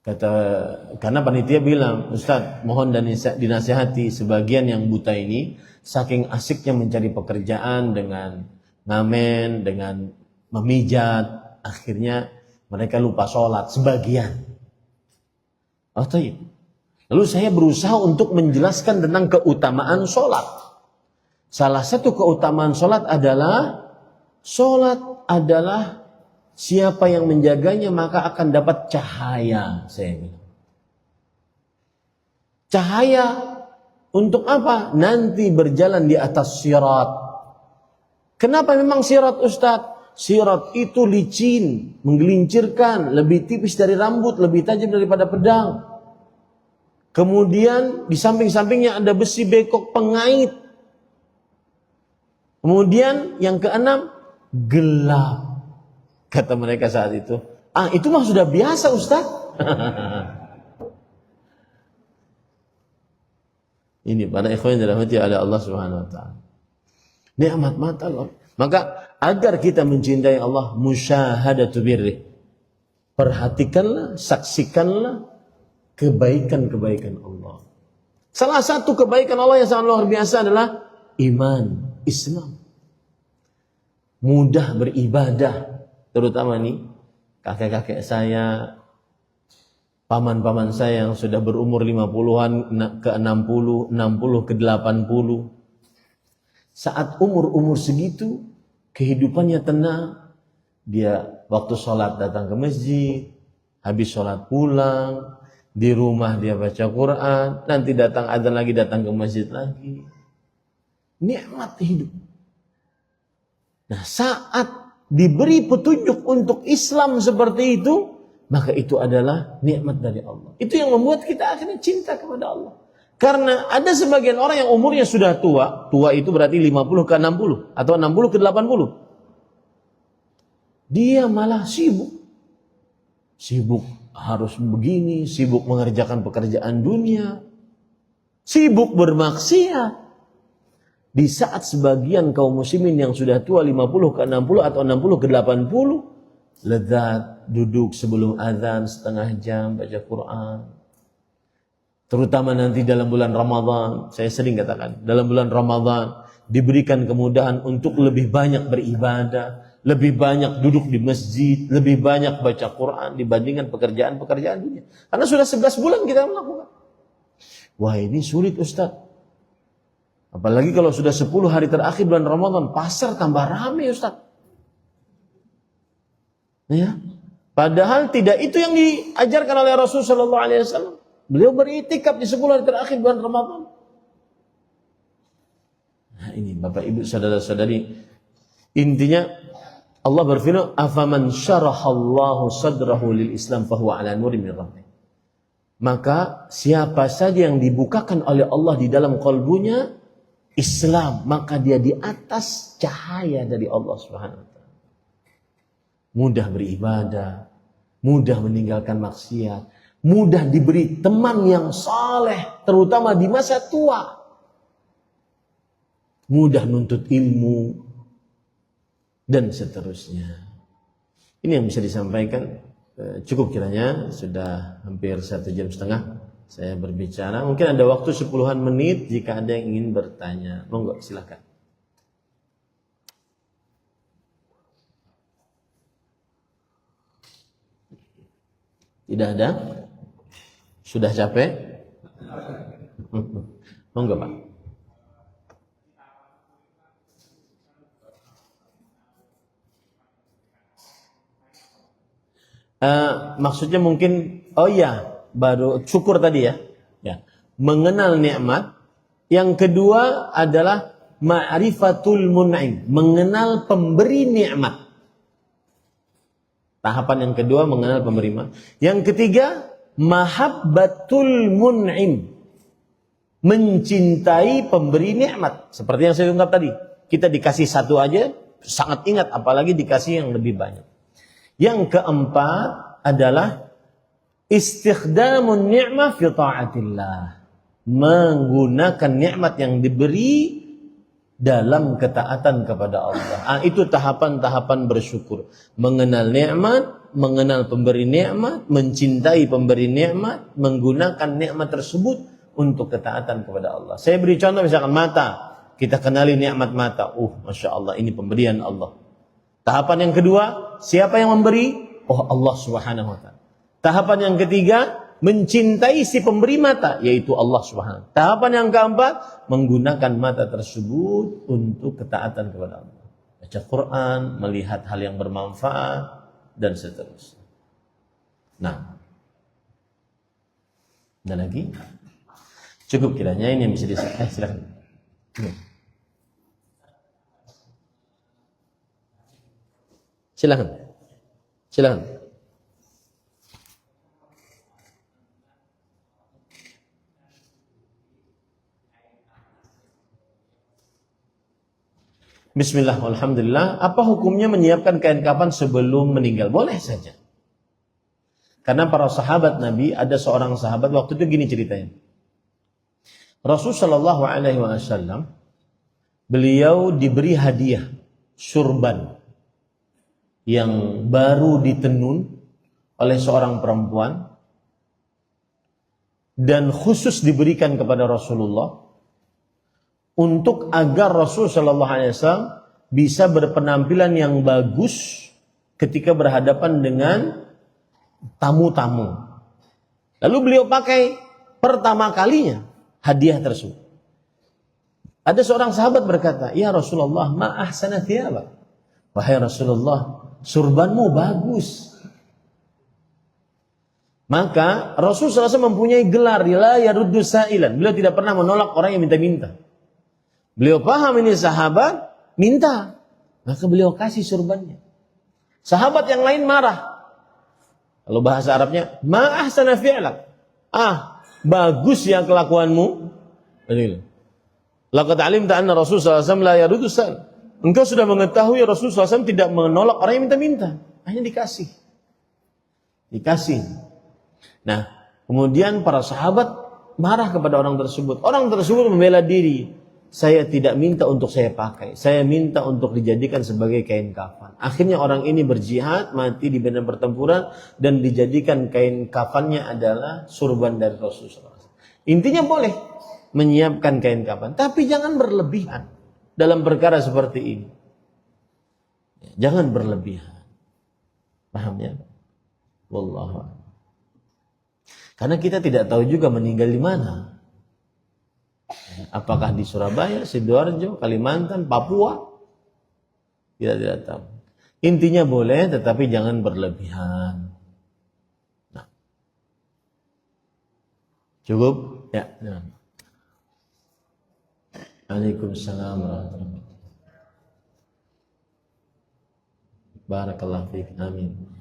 Karena panitia bilang, Ustadz, mohon dan dinasihati sebagian yang buta ini saking asiknya mencari pekerjaan dengan ngamen, dengan memijat, akhirnya mereka lupa sholat sebagian. Lalu saya berusaha untuk menjelaskan tentang keutamaan sholat. Salah satu keutamaan sholat adalah siapa yang menjaganya maka akan dapat cahaya, saya bilang. Cahaya untuk apa? Nanti berjalan di atas sirat. Kenapa memang sirat, Ustadz? Sirat itu licin, menggelincirkan, lebih tipis dari rambut, lebih tajam daripada pedang. Kemudian di samping-sampingnya ada besi bekok pengait. Kemudian yang keenam, gelap. Kata mereka saat itu. Itu mah sudah biasa, Ustaz. Ini para ikhwan yang dirahmati oleh Allah Subhanahu wa taala. Nikmat mata Allah. Maka agar kita mencintai Allah, musyahadatu birri. Perhatikanlah, saksikanlah kebaikan-kebaikan Allah. Salah satu kebaikan Allah yang sangat luar biasa adalah iman, Islam. Mudah beribadah, terutama nih kakek-kakek saya, paman-paman saya yang sudah berumur 50-an ke 60, 60 ke 80. Saat umur-umur segitu, kehidupannya tenang. Dia waktu sholat datang ke masjid, habis sholat pulang, di rumah dia baca Quran, nanti datang adzan lagi, datang ke masjid lagi. Nikmat hidup. Nah, saat diberi petunjuk untuk Islam seperti itu, maka itu adalah nikmat dari Allah. Itu yang membuat kita akhirnya cinta kepada Allah. Karena ada sebagian orang yang umurnya sudah tua, tua itu berarti 50 ke 60 atau 60 ke 80. Dia malah sibuk. Sibuk harus begini, sibuk mengerjakan pekerjaan dunia, sibuk bermaksiat. Di saat sebagian kaum muslimin yang sudah tua 50 ke 60 atau 60 ke 80, lezat duduk sebelum azan setengah jam baca Quran. Terutama nanti dalam bulan Ramadan, saya sering katakan, dalam bulan Ramadan diberikan kemudahan untuk lebih banyak beribadah, lebih banyak duduk di masjid, lebih banyak baca Quran dibandingkan pekerjaan-pekerjaan dunia. Karena sudah 11 bulan kita melakukan. Wah, ini sulit, Ustaz. Apalagi kalau sudah 10 hari terakhir bulan Ramadan, pasar tambah ramai, Ustaz. Ya. Padahal tidak itu yang diajarkan oleh Rasulullah SAW. Beliau beriktikaf di 10 hari terakhir bulan Ramadan. Nah, ini Bapak Ibu saudara-saudari, intinya Allah berfirman, "Afaman syarahallahu sadrahu lil Islam fahuwa 'ala nurin min rabbih." Maka siapa saja yang dibukakan oleh Allah di dalam kalbunya Islam, maka dia di atas cahaya dari Allah Subhanahu wa taala. Mudah beribadah, mudah meninggalkan maksiat, mudah diberi teman yang saleh, terutama di masa tua. mudah nuntut ilmu, dan seterusnya. Ini yang bisa disampaikan. Cukup kiranya, sudah hampir 1,5 jam saya berbicara. Mungkin ada waktu 10-an menit jika ada yang ingin bertanya. Monggo, silakan. Tidak ada? Sudah capek? Monggo, Pak. Maksudnya mungkin, oh iya, baru syukur tadi ya. Ya, mengenal nikmat. Yang kedua adalah ma'rifatul mun'im, mengenal pemberi nikmat. Tahapan yang kedua mengenal pemberi nikmat. Yang ketiga, mahabbatul mun'im, mencintai pemberi nikmat. Seperti yang saya ungkap tadi, kita dikasih satu aja sangat ingat, apalagi dikasih yang lebih banyak. Yang keempat adalah istikhdamun ni'mah fi ta'atillah, menggunakan nikmat yang diberi dalam ketaatan kepada Allah. Itu tahapan-tahapan bersyukur. Mengenal nikmat, mengenal pemberi nikmat, mencintai pemberi nikmat, menggunakan nikmat tersebut untuk ketaatan kepada Allah. Saya beri contoh misalkan mata. Kita kenali nikmat mata. Masya Allah, ini pemberian Allah. Tahapan yang kedua, siapa yang memberi? Allah Subhanahu wa ta'ala. Tahapan yang ketiga, mencintai si pemberi mata, yaitu Allah Subhanahu wa ta'ala. Tahapan yang keempat, menggunakan mata tersebut untuk ketaatan kepada Allah. Baca Quran, melihat hal yang bermanfaat, dan seterusnya. Nah, ada lagi? Cukup kiranya ini yang bisa disampaikan. Silakan. Silakan. Silakan. Bismillah, alhamdulillah. Apa hukumnya menyiapkan kain kafan sebelum meninggal? Boleh saja. Karena para sahabat Nabi, ada seorang sahabat waktu itu gini ceritanya. Rasulullah Shallallahu Alaihi Wasallam, beliau diberi hadiah surban yang baru ditenun oleh seorang perempuan dan khusus diberikan kepada Rasulullah untuk agar Rasul Shallallahu Alaihi Wasallam bisa berpenampilan yang bagus ketika berhadapan dengan tamu-tamu. Lalu beliau pakai pertama kalinya hadiah tersebut. Ada seorang sahabat berkata, "Ya Rasulullah, ma ahsana thiyabak." Wahai Rasulullah, surbanmu bagus. Maka Rasulullah SAW mempunyai gelar, la yaruddu sa'ilan. Beliau tidak pernah menolak orang yang minta-minta. Beliau paham ini sahabat minta, maka beliau kasih surbannya. Sahabat yang lain marah. Kalau bahasa Arabnya, ma ahsana fi'lak. Bagus ya kelakuanmu. Laqad alimta anna Rasulullah SAW la yaruddu sa'il. Engkau sudah mengetahui Rasulullah SAW tidak menolak orang yang minta-minta. Hanya dikasih. Nah, kemudian para sahabat marah kepada orang tersebut. Orang tersebut membela diri. Saya tidak minta untuk saya pakai. Saya minta untuk dijadikan sebagai kain kafan. Akhirnya orang ini berjihad, mati di medan pertempuran, dan dijadikan kain kafannya adalah surban dari Rasulullah SAW. Intinya boleh menyiapkan kain kafan, tapi jangan berlebihan dalam perkara seperti ini. Jangan berlebihan. Paham ya? Wallahu a'lam. Karena kita tidak tahu juga meninggal di mana. Apakah di Surabaya, Sidoarjo, Kalimantan, Papua? Kita tidak tahu. Intinya boleh, tetapi jangan berlebihan. Nah. Cukup? Ya. Nah. Waalaikumsalam warahmatullahi wabarakatuh. Barakallahu fiik. Amin.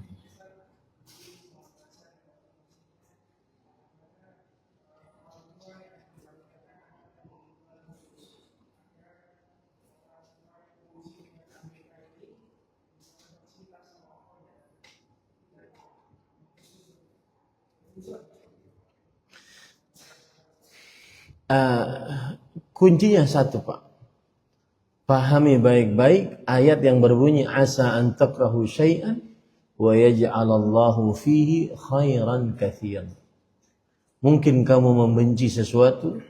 Kuncinya satu, Pak. Pahami baik-baik ayat yang berbunyi asa an takrahu syai'an wa yaj'alallahu fihi khairan katsiran. Mungkin kamu membenci sesuatu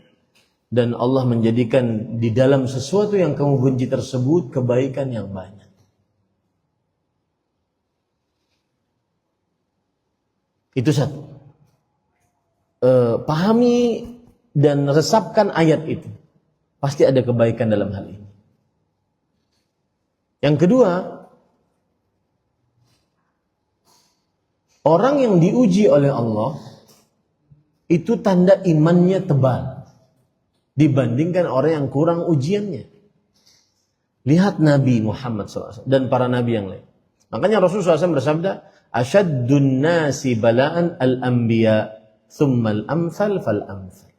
dan Allah menjadikan di dalam sesuatu yang kamu benci tersebut kebaikan yang banyak. Itu satu. Pahami dan resapkan ayat itu. Pasti ada kebaikan dalam hal ini. Yang kedua, orang yang diuji oleh Allah itu tanda imannya tebal dibandingkan orang yang kurang ujiannya. Lihat Nabi Muhammad SAW dan para nabi yang lain. Makanya Rasulullah SAW bersabda, "Asyaddun nasi bala'an al-anbiya, thumma al-amthal fal-amthal."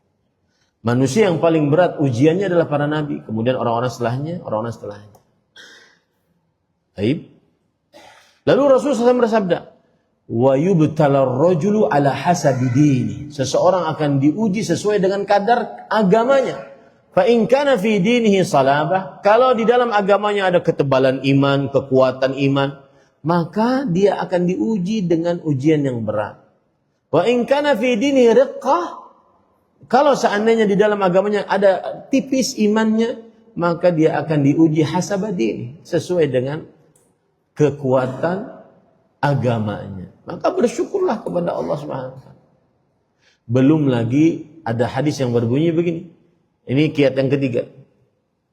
Manusia yang paling berat ujiannya adalah para nabi, kemudian orang-orang setelahnya, orang-orang setelahnya. Baik. Lalu Rasulullah SAW bersabda, "Wa yubtalar rajulu ala hasabi dini." Seseorang akan diuji sesuai dengan kadar agamanya. Fa in kana fi dinihi salabah, kalau di dalam agamanya ada ketebalan iman, kekuatan iman, maka dia akan diuji dengan ujian yang berat. Wa in kana fi dinihi riqqah, kalau seandainya di dalam agamanya ada tipis imannya, maka dia akan diuji hasabadini, sesuai dengan kekuatan agamanya. Maka bersyukurlah kepada Allah Subhanahu wa taala. Belum lagi ada hadis yang berbunyi begini. Ini kiat yang ketiga.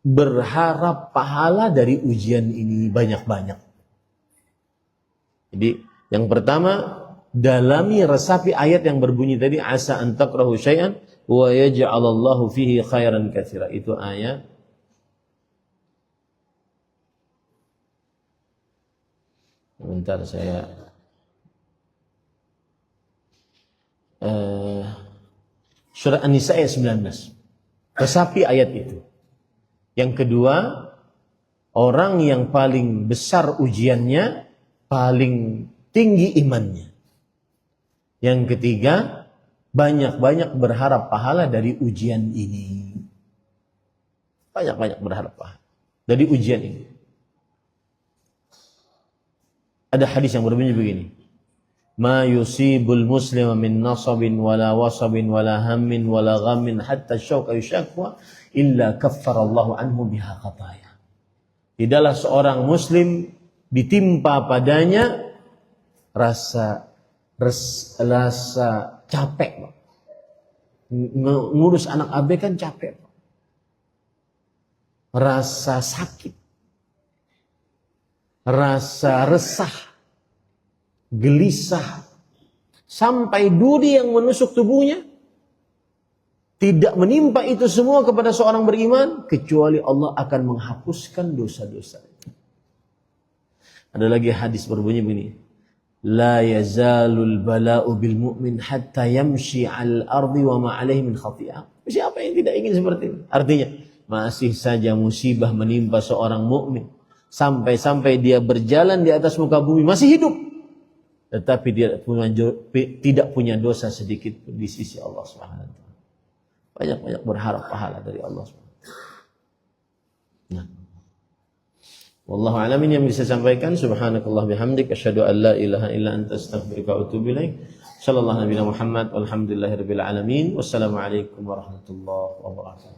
Berharap pahala dari ujian ini banyak-banyak. Jadi yang pertama, dalami resapi ayat yang berbunyi tadi, asa an takrahu syai'an wa yaj'alallahu fihi khairan katsira. Itu ayat sebentar saya Surah An-Nisa ayat 19. Resapi ayat itu. Yang kedua, orang yang paling besar ujiannya, paling tinggi imannya. Yang ketiga, banyak-banyak berharap pahala dari ujian ini. Banyak-banyak berharap pahala dari ujian ini. Ada hadis yang berbunyi begini. Ma yusibul muslima min nasabin wala wasabin wala hammin wala ghammin hatta syauqa yushakwa illa kaffarallahu anhu biha khataya. Tidaklah seorang muslim ditimpa padanya rasa capek. Ngurus anak AB kan capek. Rasa sakit. Rasa resah, gelisah, sampai duri yang menusuk tubuhnya, tidak menimpa itu semua kepada seorang beriman, kecuali Allah akan menghapuskan dosa-dosa. Ada lagi hadis berbunyi begini, la yazalul bala'u bil mu'min hatta yamshi 'al ardi wa ma 'alaihi min khati'ah. Siapa yang tidak ingin seperti ini? Artinya, masih saja musibah menimpa seorang mukmin sampai dia berjalan di atas muka bumi masih hidup, tetapi dia tidak punya dosa sedikit pun di sisi Allah Subhanahu wa taala. Banyak-banyak berharap pahala dari Allah Subhanahu wa taala. Nah. Wallahu a'lam. Ini yang bisa sampaikan. Subhanakallah bihamdik asyhadu an la ilaha illa anta astaghfiruka wa atubu ilaik. Sallallahu nabiyana Muhammad walhamdulillahirabbil alamin. Wassalamualaikum warahmatullahi wabarakatuh.